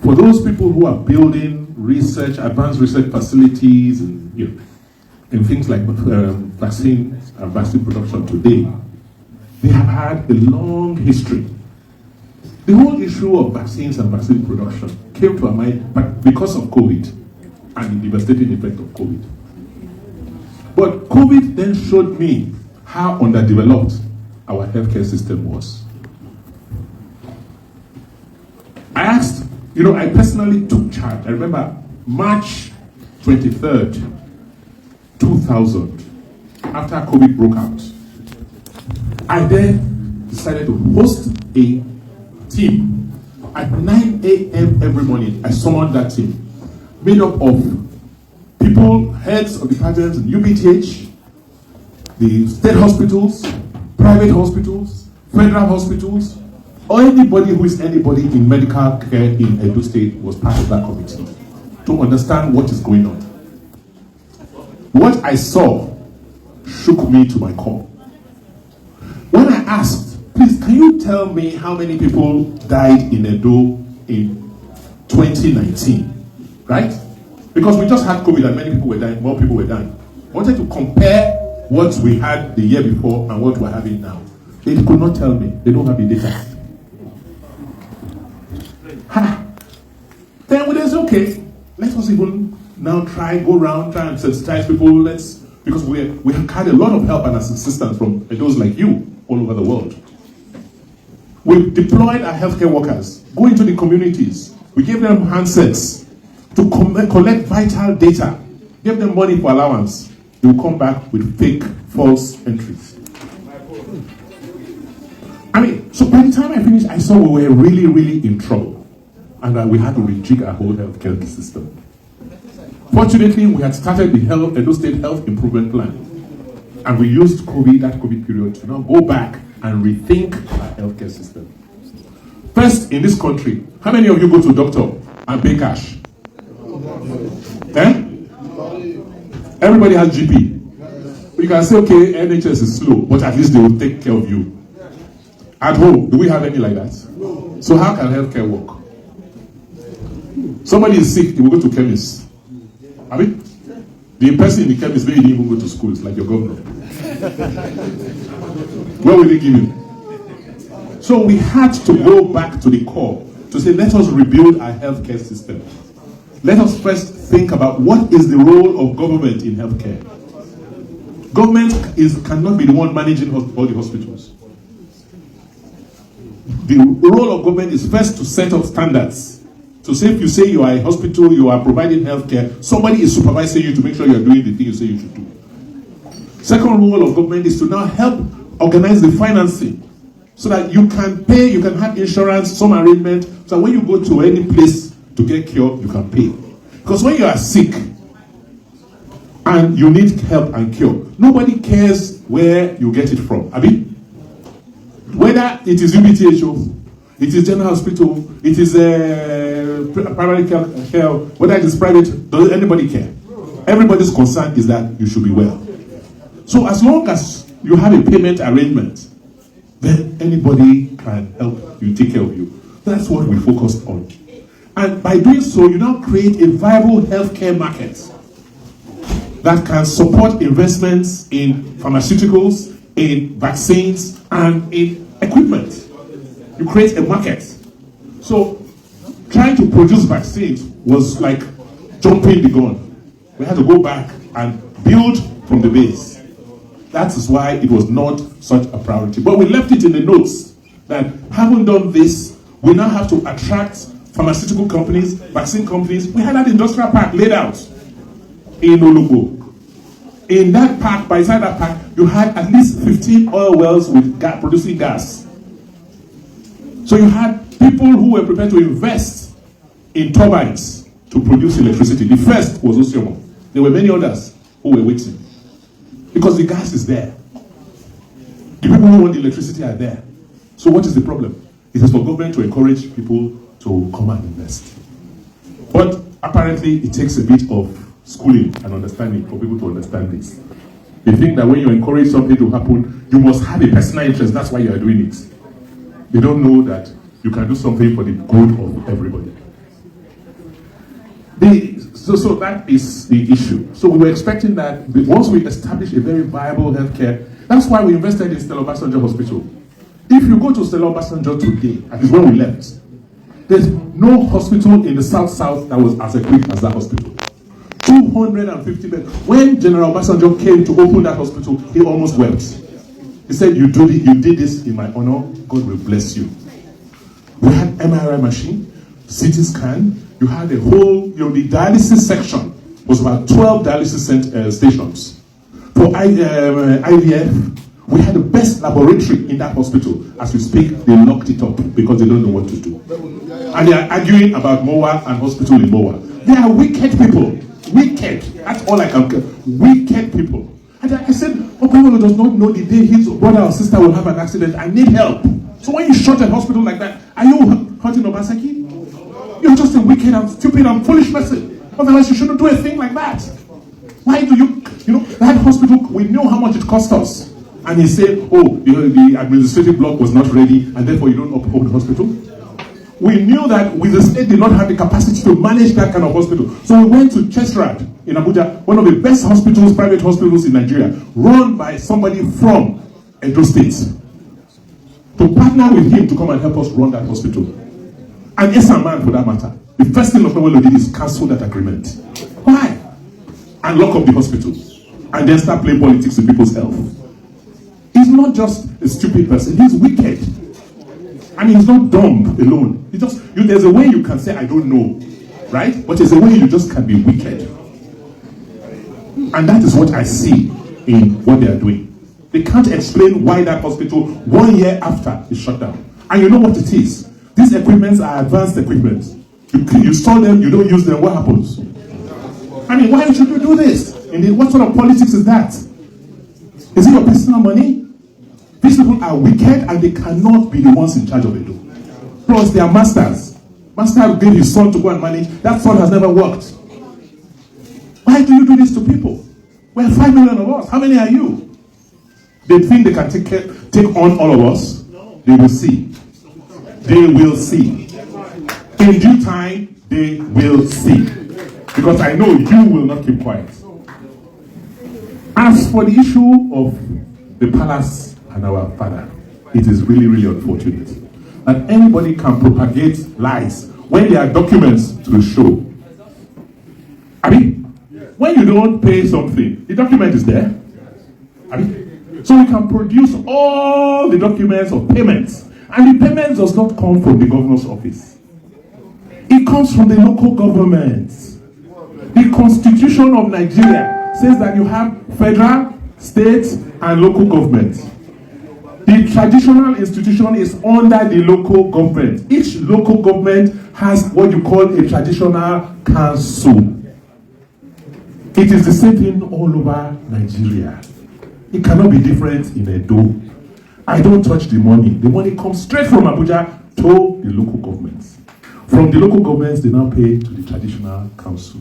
For those people who are building research, advanced research facilities, and things like vaccine and vaccine production today, they have had a long history. The whole issue of vaccines and vaccine production came to our mind because of COVID and the devastating effect of COVID. But COVID then showed me how underdeveloped our healthcare system was. I asked, I personally took charge. I remember March 23rd, 2000, after COVID broke out. I then decided to host a team. At 9 a.m. every morning, I summoned that team, made up of people, heads of departments in UBTH, the state hospitals, private hospitals, federal hospitals, or anybody who is anybody in medical care in Edo State was part of that committee to understand what is going on. What I saw shook me to my core. When I asked, please, can you tell me how many people died in Edo in 2019, right? Because we just had COVID and many people were dying, more people were dying. wanted to compare what we had the year before and what we're having now. They could not tell me. They don't have the data. Then we said, okay, let us even now go around, try and sensitize people. Because we have had a lot of help and assistance from those like you all over the world. We deployed our healthcare workers, go into the communities. We gave them handsets to collect vital data, give them money for allowance. They will come back with fake, false entries. So by the time I finished, I saw we were really, really in trouble. And we had to rejig our whole healthcare system. Fortunately, we had started the Edo State Health Improvement Plan. And we used that COVID period to now go back and rethink our healthcare system. First, in this country, how many of you go to a doctor and pay cash? Everybody has GP. You can say, okay, NHS is slow, but at least they will take care of you. At home, do we have any like that? So how can healthcare work? Somebody is sick, he will go to chemist. The person in the chemist maybe didn't even go to school, it's like your governor. What will they give you? So we had to go back to the core to say, let us rebuild our healthcare system. Let us first think about what is the role of government in healthcare. Government cannot be the one managing all the hospitals. The role of government is first to set up standards. So say if you say you are a hospital, you are providing healthcare, somebody is supervising you to make sure you are doing the thing you say you should do. Second role of government is to now help organize the financing so that you can pay, you can have insurance, some arrangement, so when you go to any place to get cured, you can pay. Because when you are sick and you need help and cure, nobody cares where you get it from. Whether it is UBTHO, it is General Hospital, it is primary care, whether it is private, does anybody care? Everybody's concern is that you should be well. So as long as you have a payment arrangement, then anybody can help you, take care of you. That's what we focused on. And by doing so, you now create a viable healthcare market that can support investments in pharmaceuticals, in vaccines, and in equipment. You create a market. So trying to produce vaccines was like jumping the gun. We had to go back and build from the base. That is why it was not such a priority. But we left it in the notes that having done this, we now have to attract pharmaceutical companies, vaccine companies. We had that industrial park laid out in Olugo. In that park, by inside that park, you had at least 15 oil wells with producing gas. So you had people who were prepared to invest in turbines to produce electricity. The first was Osimo. There were many others who were waiting. Because the gas is there. The people who want the electricity are there. So what is the problem? It is for government to encourage people to come and invest. But apparently it takes a bit of schooling and understanding for people to understand this. They think that when you encourage something to happen, you must have a personal interest. That's why you are doing it. They don't know that you can do something for the good of everybody. So that is the issue. So we were expecting that once we establish a very viable healthcare, that's why we invested in Stella Obasanjo Hospital. If you go to Stella Obasanjo today, at least when we left, there's no hospital in the South that was as equipped as that hospital. 250 beds. When General Obasanjo came to open that hospital, he almost wept. He said, you did this in my honor, God will bless you. We had MRI machine, CT scan, you had a whole, the dialysis section was about 12 dialysis stations. For IVF, we had the best laboratory in that hospital. As we speak, they locked it up because they don't know what to do. And they are arguing about MOA and hospital in MOA. They are wicked people. Wicked. That's all I can care. Wicked people. And I said, Okpebhelo does not know the day his brother or sister will have an accident. I need help. So when you shut a hospital like that, are you hurting Obaseki? You're just a wicked and stupid and foolish person. Otherwise, you shouldn't do a thing like that. Why do you that hospital, we know how much it cost us. And he said, the administrative block was not ready, and therefore you don't uphold the hospital. We knew that with the state did not have the capacity to manage that kind of hospital. So we went to Chesrad in Abuja, one of the best hospitals, private hospitals in Nigeria, run by somebody from Edo State, to partner with him to come and help us run that hospital. And Esa man, for that matter, the first thing Okpebhelo did is cancel that agreement. Why? And lock up the hospital. And then start playing politics with people's health. He's not just a stupid person, he's wicked. And he's not dumb alone. There's a way you can say, I don't know, right? But there's a way you just can be wicked. And that is what I see in what they are doing. They can't explain why that hospital 1 year after is shut down. And you know what it is? These equipments are advanced equipment. You store them, you don't use them, what happens? I mean, why should you do this? What sort of politics is that? Is it your personal money? These people are wicked and they cannot be the ones in charge of it. Plus, they are masters. Master gave his son to go and manage. That son has never worked. Why do you do this to people? Well, 5 million of us. How many are you? They think they can take on all of us. They will see. They will see. In due time, they will see. Because I know you will not keep quiet. As for the issue of the palace and our father, it is really, really unfortunate that anybody can propagate lies when there are documents to show. I mean, when you don't pay something, the document is there. I mean, so we can produce all the documents of payments, and the payment does not come from the governor's office. It comes from the local government. The Constitution of Nigeria says that you have federal, state, and local government. The traditional institution is under the local government. Each local government has what you call a traditional council. It is the same thing all over Nigeria. It cannot be different in Edo. I don't touch the money. The money comes straight from Abuja to the local governments. From the local governments, they now pay to the traditional council.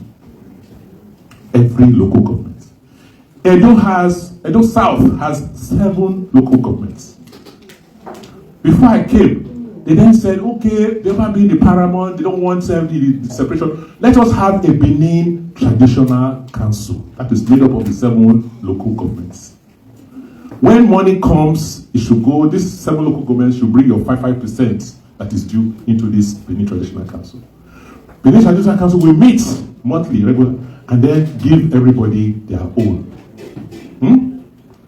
Every local government. Edo South has 7 local governments. Before I came, they then said, okay, they want to be the paramount, they don't want the separation. Let us have a Benin traditional council that is made up of the 7 local governments. When money comes, it should go, these 7 local governments should bring your 5% that is due into this Benin traditional council. Benin traditional council will meet monthly, regular, and then give everybody their own.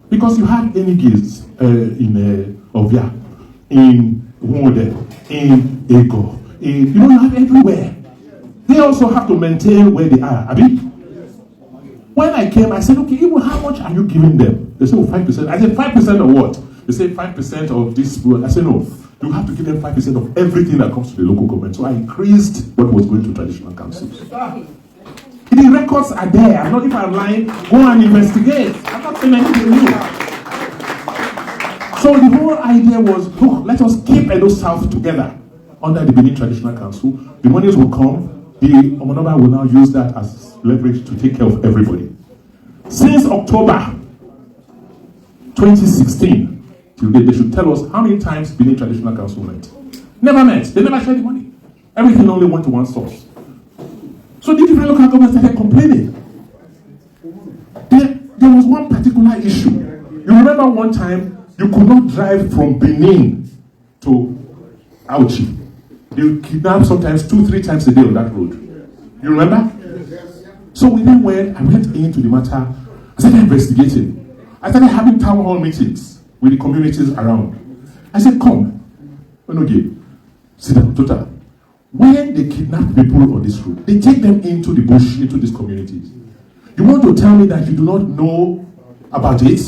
Because you have Enigiz in Ovia, in Wode, in Ego, you don't have everywhere. They also have to maintain where they are. I mean, when I came, I said, okay, how much are you giving them? They said, 5%. I said, 5% of what? They said, 5% of this. I said, no, you have to give them 5% of everything that comes to the local government. So I increased what was going to traditional councils. The records are there. I'm not, if I'm lying, go and investigate. I'm not saying anything new. So the whole idea was, look, let us keep Edo South together under the Benin Traditional Council. The monies will come. The Omonoba will now use that as leverage to take care of everybody. Since October 2016, till date, they should tell us how many times Benin Traditional Council met. Never met. They never shared the money. Everything only went to one source. So the different local governments started complaining. There was one particular issue. You remember one time, you could not drive from Benin to Auchi. They kidnap sometimes 2-3 times a day on that road. You remember? So we then I went into the matter. I started investigating. I started having town hall meetings with the communities around. I said, come, sit down, total. When they kidnap people on this road, they take them into the bush, into these communities. You want to tell me that you do not know about it?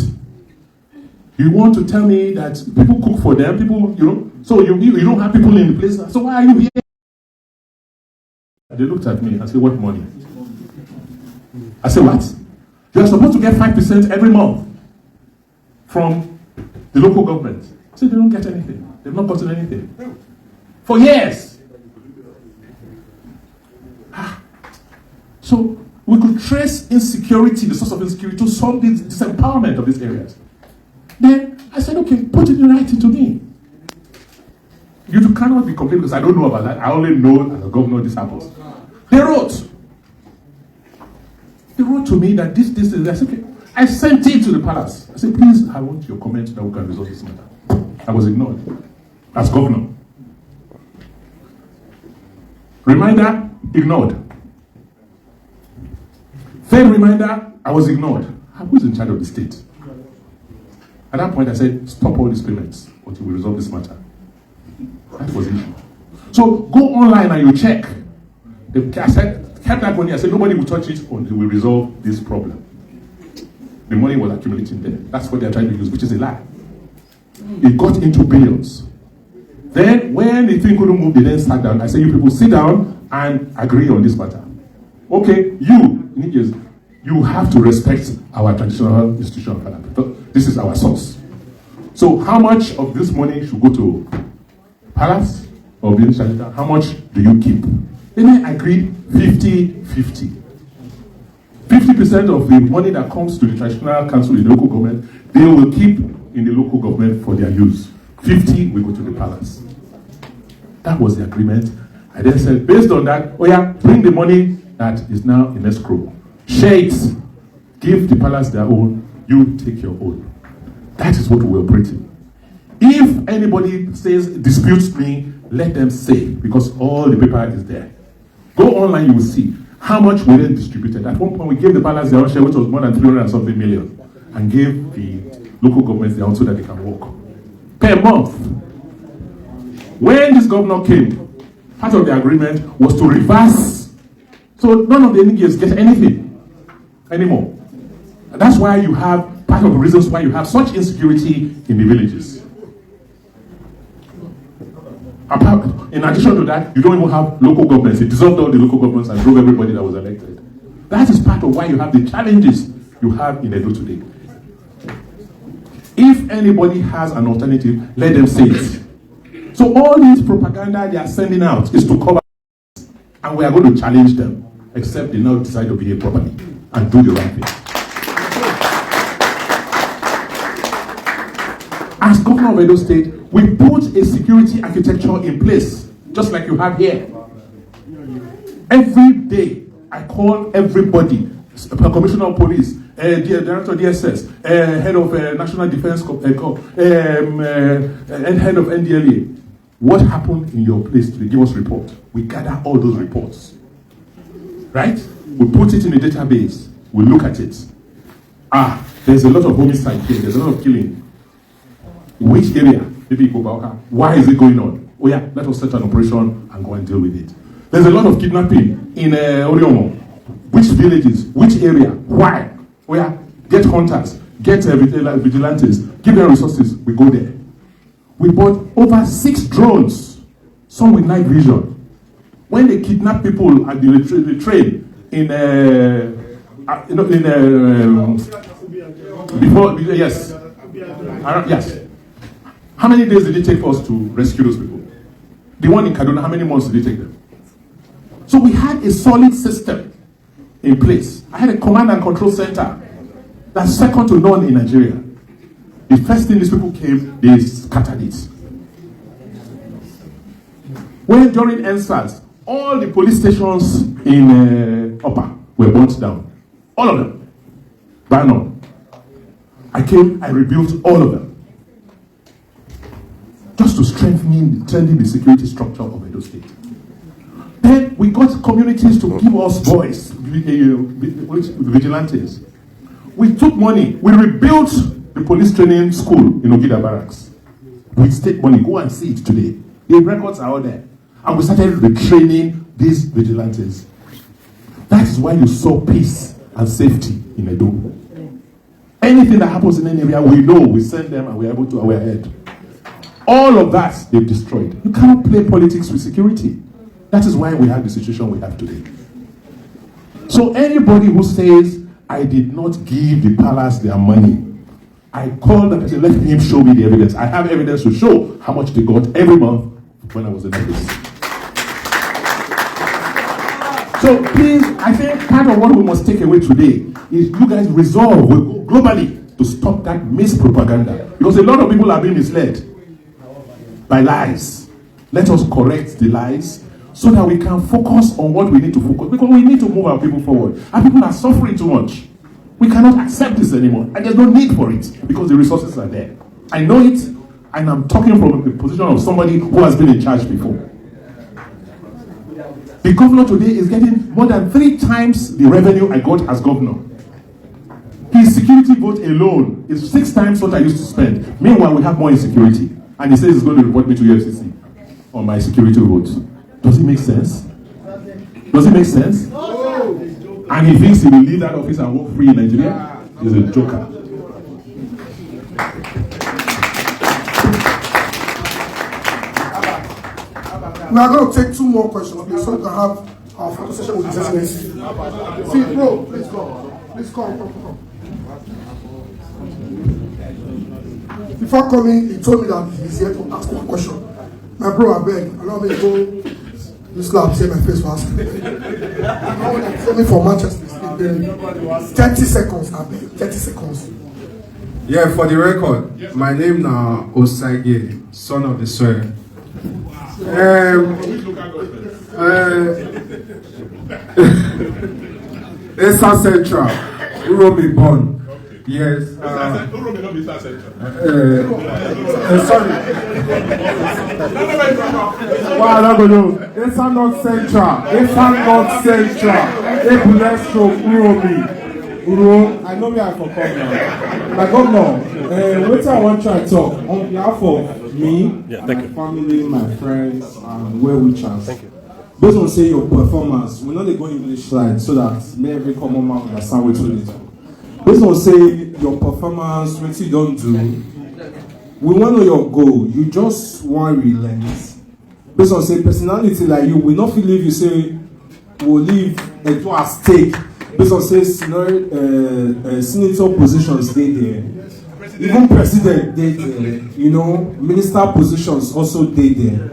You want to tell me that people cook for them, people, so you don't have people in the place. So why are you here? They looked at me and said, what money? I said, what? You are supposed to get 5% every month from the local government. I said, they don't get anything. They've not gotten anything. For years. So we could trace insecurity, the source of insecurity, to solve the disempowerment of these areas. Then I said, okay, put it in writing to me. You cannot be complaining because I don't know about that. I only know as a governor this happens. They wrote to me that this is. I said, okay. I sent it to the palace. I said, please, I want your comment that we can resolve this matter. I was ignored as governor. Reminder, ignored. Third reminder, I was ignored. Who's in charge of the state? At that point, I said, stop all these payments until we resolve this matter. That was the issue. So go online and you check. I said, kept that money. I said, nobody will touch it until we resolve this problem. The money was accumulating there. That's what they're trying to use, which is a lie. It got into billions. Then, when the thing couldn't move, they then sat down. I said, you people sit down and agree on this matter. Okay, you have to respect our traditional institution. This is our source. So how much of this money should go to Palace or Benin Center? How much do you keep? Then I agreed 50-50. 50% of the money that comes to the traditional council in the local government, they will keep in the local government for their use. 50 will go to the palace. That was the agreement. I then said, based on that, oh yeah, bring the money that is now in escrow. Share it. Give the palace their own. You take your own. That is what we're operating. If anybody disputes me, let them say, because all the paper is there. Go online, you will see how much we then distributed. At one point, we gave the palace their own share, which was more than 300 and something million, and gave the local governments their own so that they can work. Per month. When this governor came, part of the agreement was to reverse. So none of the NGOs get anything anymore. And that's why you have, part of the reasons why you have such insecurity in the villages. In addition to that, you don't even have local governments. It dissolved all the local governments and drove everybody that was elected. That is part of why you have the challenges you have in Edo today. If anybody has an alternative, let them say it. So all this propaganda they are sending out is to cover us, and we are going to challenge them, except they now decide to behave properly and do the right thing. As governor of Edo State, we put a security architecture in place, just like you have here. Every day, I call everybody, Commissioner of Police, Director of DSS, Head of National Defense, and Head of NDLA. What happened in your place today? Give us a report. We gather all those reports. Right? We put it in a database. We look at it. There's a lot of homicide here. There's a lot of killing. Which area? Maybe Okpebhelo. Why is it going on? Oh yeah, let us set an operation and go and deal with it. There's a lot of kidnapping in Oriomo. Which villages? Which area? Why? Oh yeah, get hunters, get vigilantes, give them resources. We go there. We bought over 6 drones, some with night vision. When they kidnap people at the train yes. How many days did it take for us to rescue those people? The one in Kaduna, how many months did it take them? So we had a solid system in place. I had a command and control center that's second to none in Nigeria. The first thing these people came, they scattered it. When during NSAS, all the police stations in Upper were burnt down. All of them. By now. I came, I rebuilt all of them. Just to strengthen the security structure of Edo State. Then we got communities to give us voice, vigilantes. We took money, we rebuilt the police training school in Ogida Barracks. With state money, go and see it today. The records are all there. And we started retraining these vigilantes. That is why you saw peace and safety in Edo. Anything that happens in any area, we know, we send them and we're able to our head. All of that, they've destroyed. You cannot play politics with security. That is why we have the situation we have today. So anybody who says, I did not give the palace their money, I call them and say, let him show me the evidence. I have evidence to show how much they got every month when I was in office. So please, I think part of what we must take away today is you guys resolve globally to stop that mispropaganda. Because a lot of people are being misled by lies. Let us correct the lies so that we can focus on what we need to focus, because we need to move our people forward. Our people are suffering too much. We cannot accept this anymore, and there's no need for it because the resources are there. I know it, and I'm talking from the position of somebody who has been in charge before. The governor today is getting more than 3 times the revenue I got as governor. His security vote alone is 6 times what I used to spend. Meanwhile, we have more insecurity, and he says he's going to report me to FCC on my security vote. Does it make sense? Does it make sense? And he thinks he will leave that office and walk free in Nigeria? He's a joker. We are going to take 2 more questions, please, so we can have our photo session with His Excellency. See, bro, please come. Please come. Before coming, he told me that he's here to ask one question. My bro, I beg, allow me to go this lab, see my face for asking. Send me for Manchester. 30 seconds, I beg. 30 seconds. Yeah, for the record, my name now Obaseki, son of the soil. Esa Central, Uromi born. Yes. Sorry. Esa North Central. Ebulestro Uromi. I know where I for come now. My governor, what I want to try to talk on behalf of me, my family, my friends, and where we chance. Thank you. Based on say your performance, we're not going English slide so that every common man understand what you do. Based on say your performance, what you don't do, we want to know your goal. You just want relent. Based on say personality like you, we not believe you say we'll leave to a stake. Based on say senator positions they there, even president they there, minister positions also they there.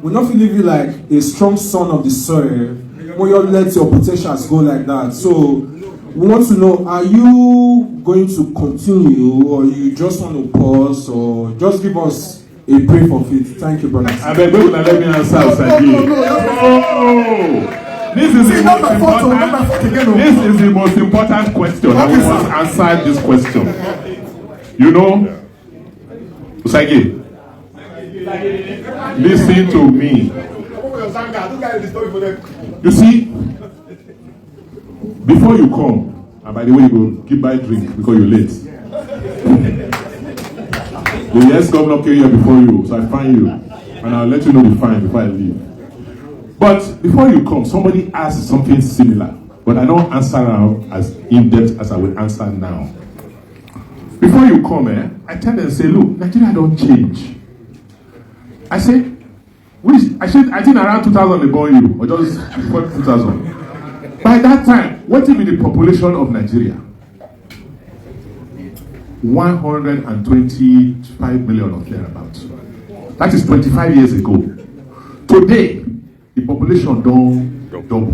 We not believe you like a strong son of the soil when you let your potentials go like that. So we want to know, are you going to continue, or you just want to pause, or just give us a brief of it? Thank you, brother. I beg you to let me answer again. This is the most important question. I will answer this question. Usagi, listen to me. You see, before you come, and by the way, you go give by drink because you're late. The ex-governor came here before you, so I find you, and I'll let you know the fine before I leave. But before you come, somebody asked something similar, but I don't answer now as in-depth as I will answer now. Before you come, I tell them, say, look, Nigeria don't change. I think around 2000 they born you, or just before 2000. By that time, what will be the population of Nigeria? 125 million or thereabouts. That is 25 years ago. Today, the population don't double.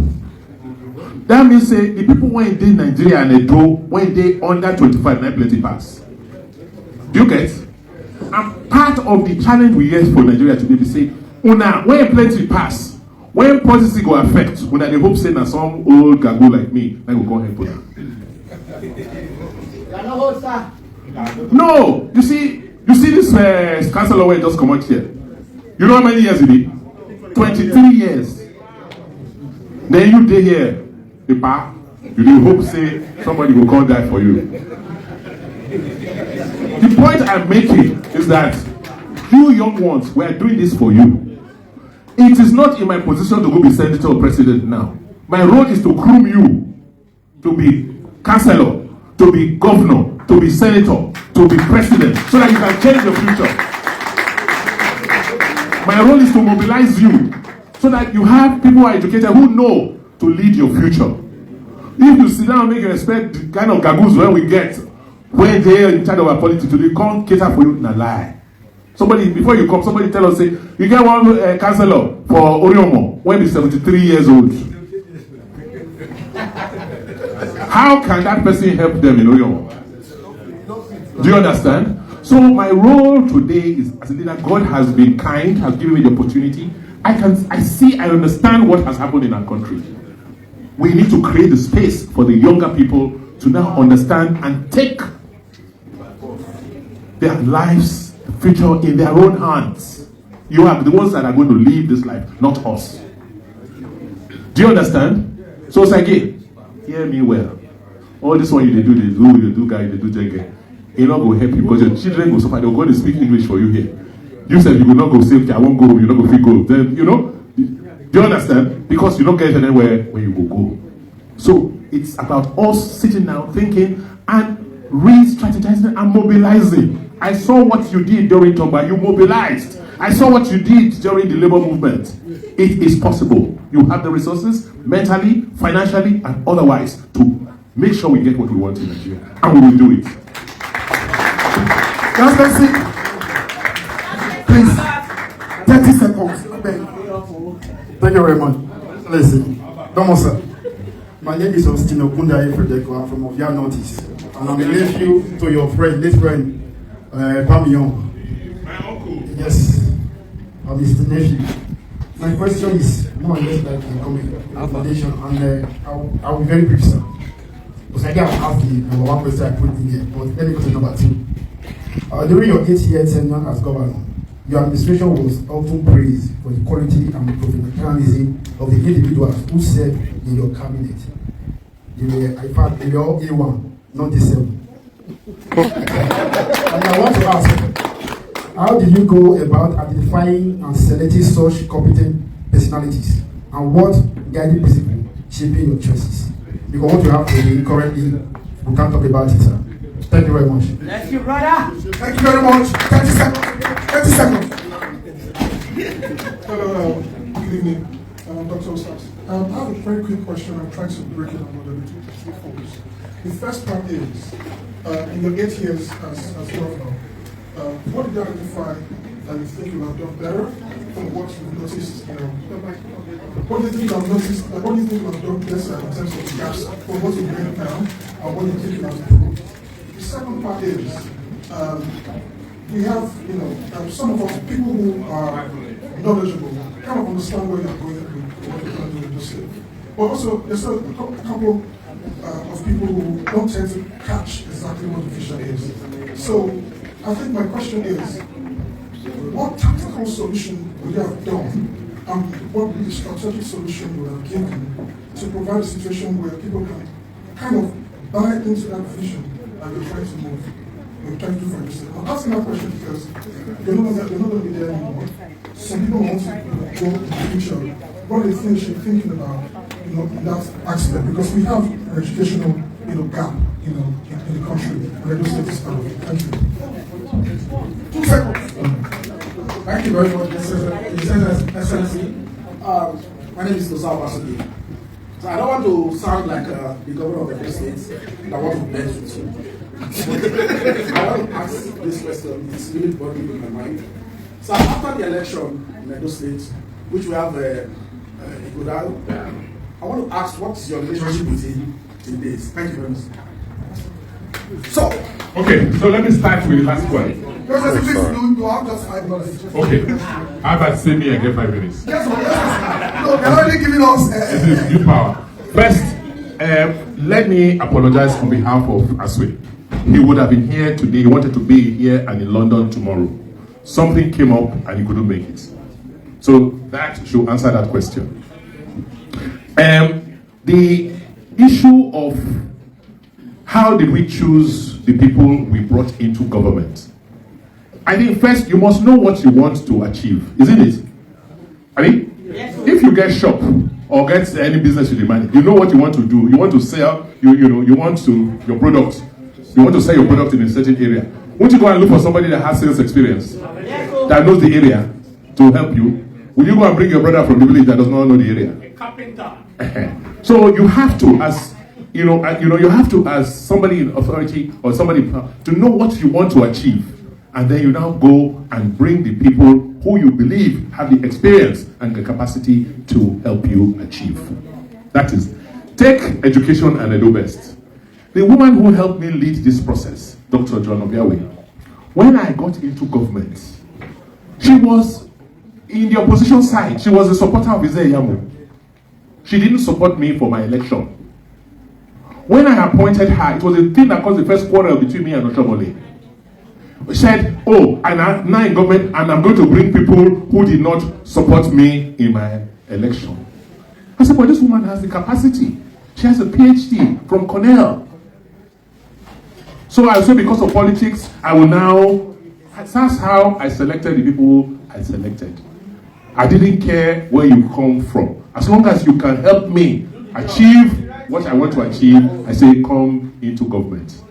That means say the people when they Nigeria and they do when they under 25 na plenty pass. Do you get? And part of the challenge we have for Nigeria today, they say, when plenty pass, when policy go affect, when they hope say na some old gago like me, I will go ahead for that. No, you see this councillor where just come out here. You know how many years it is? 23 years. Then you dey here, you dey hope say somebody will come die for you. The point I'm making is that you young ones, we are doing this for you. It is not in my position to go be senator or president now. My role is to groom you to be councillor, to be governor, to be senator, to be president, so that you can change your future. My role is to mobilize you so that you have people who are educated who know to lead your future. If you sit down and make you expect the kind of gagoos when we get, when they are in charge of our politics, they can't cater for you in a lie. Somebody, before you come, somebody tell us, say, you get one councillor for Oriomo when he's 73 years old. How can that person help them in Oriomo? Do you understand? So my role today is as a leader. God has been kind, has given me the opportunity. I understand what has happened in our country. We need to create the space for the younger people to now understand and take their lives, the future in their own hands. You are the ones that are going to live this life, not us. Do you understand? So it's again, hear me well. All this one you do guy, they do jenge. It not go help you because your children will suffer. They're going to speak English for you here. You said you will not go save, I won't go, you're not going to go. Then, do you understand? Because you don't get anywhere where you will go. So it's about us sitting down, thinking, and re-strategizing and mobilizing. I saw what you did during Togba. You mobilized. I saw what you did during the labor movement. It is possible. You have the resources, mentally, financially, and otherwise, to make sure we get what we want in Nigeria. And we will do it. Let's see. Please. 30 seconds. Thank you very much. Listen. Domosa. My name is Austin Okunda Fredeko. I'm from Ovia Northeast. And I'm a nephew to your friend, late friend, Pamion. My uncle. Yes. I'm his nephew. My question is more or less like a foundation, and I'll be very brief, sir. Because I can't ask the number one question I put in here, but let me go to number 2. During your 8-year tenure as governor, your administration was often praised for the quality and professionalism of the individuals who served in your cabinet. In fact, they were all A1, not A7. And I want to ask, how did you go about identifying and selecting such competent personalities, and what guiding principle shaping your choices? Because what you have today, currently, we can't talk about it, sir. Thank you very much. Bless you, brother. Thank you very much. 30 seconds. 30 seconds. Hello, good evening, Dr. Osas. I have a very quick question. I'm trying to break it down into 3 folds. The first part is, in your 8 years as governor, what did you identify that you think you have done better from what you've noticed? What do you think you have noticed? What do you think you have done better in terms of the gaps from what you've done now and what you think you have improved? The second part is, we have, some of us, people who are knowledgeable, kind of understand where you're going and what you're going to do in this state. But also, there's a couple of people who don't tend to catch exactly what the vision is. So, I think my question is, what tactical solution would you have done, and what would be the strategic solution you would have given to provide a situation where people can kind of buy into that vision that you're trying to move? We're trying to do for yourself. I'm asking that question because you're not going to be there anymore. Some people want to go in the future. What are the things you're thinking about, in that aspect? Because we have an educational, gap, in the country, and I don't say this part of it. Thank you. 2 seconds. Thank you very much, Excellency. My name is Obaseki. So I don't want to sound like the governor of the state that want to blend with you. I want to ask this question. It's really bothering me in my mind. So after the election in Edo State, which we have Igodal, I want to ask, what is your relationship with him in this? Thank you very much. So let me start with the last one. You have just 5 minutes. Okay. How about say me and get 5 minutes? Yes, no, they're already giving us. This is new power. First, let me apologize on behalf of Aswe. He would have been here today. He wanted to be here and in London tomorrow. Something came up and he couldn't make it. So that should answer that question. The issue of how did we choose the people we brought into government? I think first you must know what you want to achieve, isn't it? I mean, if you get shop or get any business with the money, you know what you want to do. You want to sell, you want to your product. You want to sell your product in a certain area. Won't you go and look for somebody that has sales experience, that knows the area to help you? Will you go and bring your brother from the village that does not know the area? A carpenter. So you have to, as you have to, as somebody in authority or somebody to know what you want to achieve, and then you now go and bring the people who you believe have the experience and the capacity to help you achieve. That is, take education and Edo Best. The woman who helped me lead this process, Dr. John Obiawe, when I got into government, she was in the opposition side. She was a supporter of Ize Yamu. She didn't support me for my election. When I appointed her, it was a thing that caused the first quarrel between me and Oshomole. She said, oh, and I'm now in government and I'm going to bring people who did not support me in my election. I said, but this woman has the capacity. She has a PhD from Cornell. So I say because of politics, I will now, that's how I selected the people I selected. I didn't care where you come from. As long as you can help me achieve what I want to achieve, I say come into government.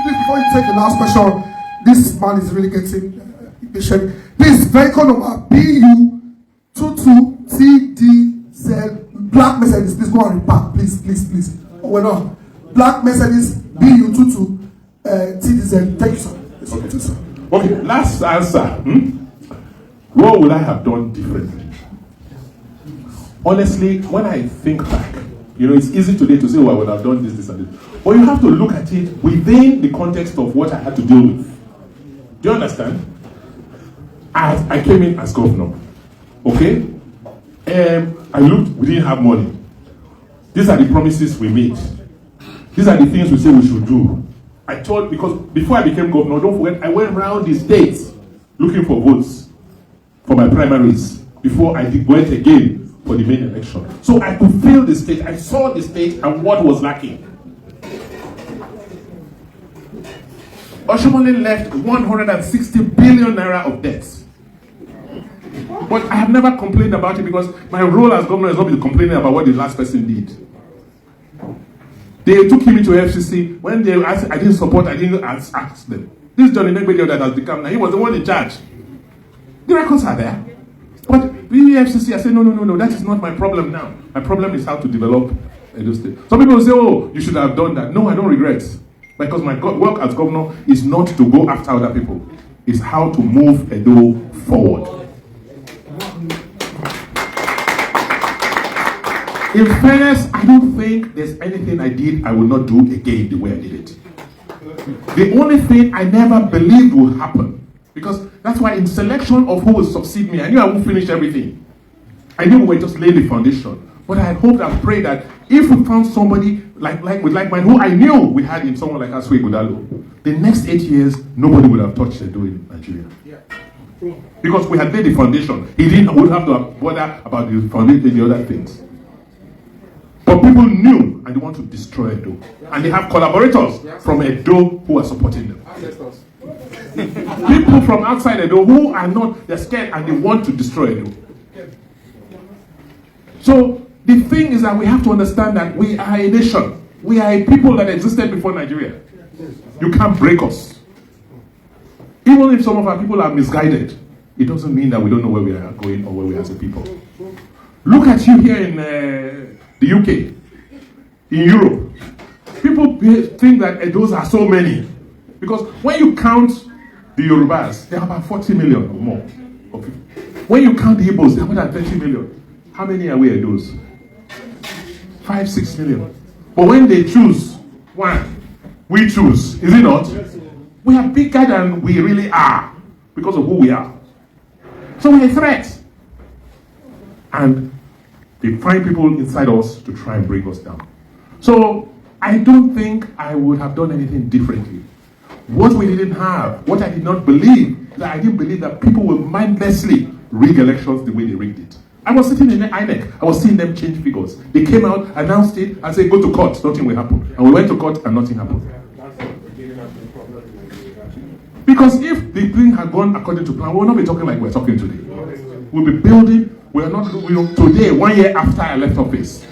Before you take the last question, this man is really getting impatient. Please, vehicle number BU22TDZ, black Mercedes. Please go and repark, please. Oh, we're not. Black Mercedes BU22TDZ. Thank you, sir. Okay, last answer. What would I have done differently? Honestly, when I think back, it's easy today to say, oh, I would have done this, and this. But you have to look at it within the context of what I had to deal with. Do you understand? As I came in as governor, okay? I looked, we didn't have money. These are the promises we made. These are the things we say we should do. I told, because before I became governor, don't forget, I went around the states looking for votes for my primaries before I went again for the main election. So I could feel the state, I saw the state and what was lacking. Oshomole left 160 billion naira of debts. But I have never complained about it because my role as governor has not been complaining about what the last person did. They took him into FCC. When they asked, I didn't support, I didn't ask them. This Johnny Negbedio that has become, now he was the one in charge. The records are there. But the FCC, I said, no, that is not my problem now. My problem is how to develop Edo State. Some people say, oh, you should have done that. No, I don't regret. Because my work as governor is not to go after other people. It's how to move Edo forward. In fairness, I don't think there's anything I did I will not do again the way I did it. The only thing I never believed would happen, because that's why in selection of who will succeed me, I knew I won't finish everything. I knew we were just laying the foundation. But I had hoped and prayed that if we found somebody like mine, who I knew we had in someone like Aswe Godalo, the next 8 years, nobody would have touched Edo in Nigeria. Yeah. Because we had laid the foundation. He wouldn't have to bother about the foundation and the other things. But people knew and they want to destroy Edo. And they have collaborators from Edo who are supporting them. People from outside Edo who are not, they're scared and they want to destroy Edo. So the thing is that we have to understand that we are a nation. We are a people that existed before Nigeria. You can't break us. Even if some of our people are misguided, it doesn't mean that we don't know where we are going or where we are as a people. Look at you here in the UK, in Europe. People think that Edos are so many. Because when you count the Yorubas, there are about 40 million or more. When you count the Igbos, there are more than 30 million. How many are we Edos? 5-6 million. But when they choose one, we choose. Is it not? We are bigger than we really are because of who we are. So we're a threat. And they find people inside us to try and bring us down. So I don't think I would have done anything differently. What we didn't have, what I did not believe, that I didn't believe that people will mindlessly rig elections the way they rigged it. I was sitting in the INEC, I was seeing them change figures. They came out, announced it, and said, go to court, nothing will happen. And we went to court and nothing happened. Because if the thing had gone according to plan, we will not be talking like we're talking today. We'll be building. Today, 1 year after I left office,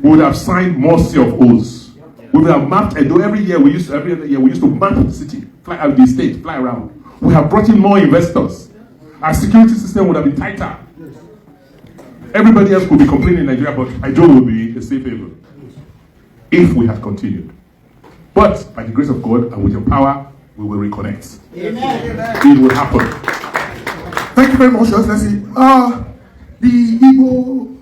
we would have signed more C of O's. We would have mapped Edo every year. Every other year we used to map the city, fly out the state, fly around. We have brought in more investors. Our security system would have been tighter. Everybody else could be complaining in Nigeria, but Edo will be a safe haven if we had continued. But by the grace of God and with your power, we will reconnect. Amen. It will happen. Thank you very much, Your Excellency. The Igbo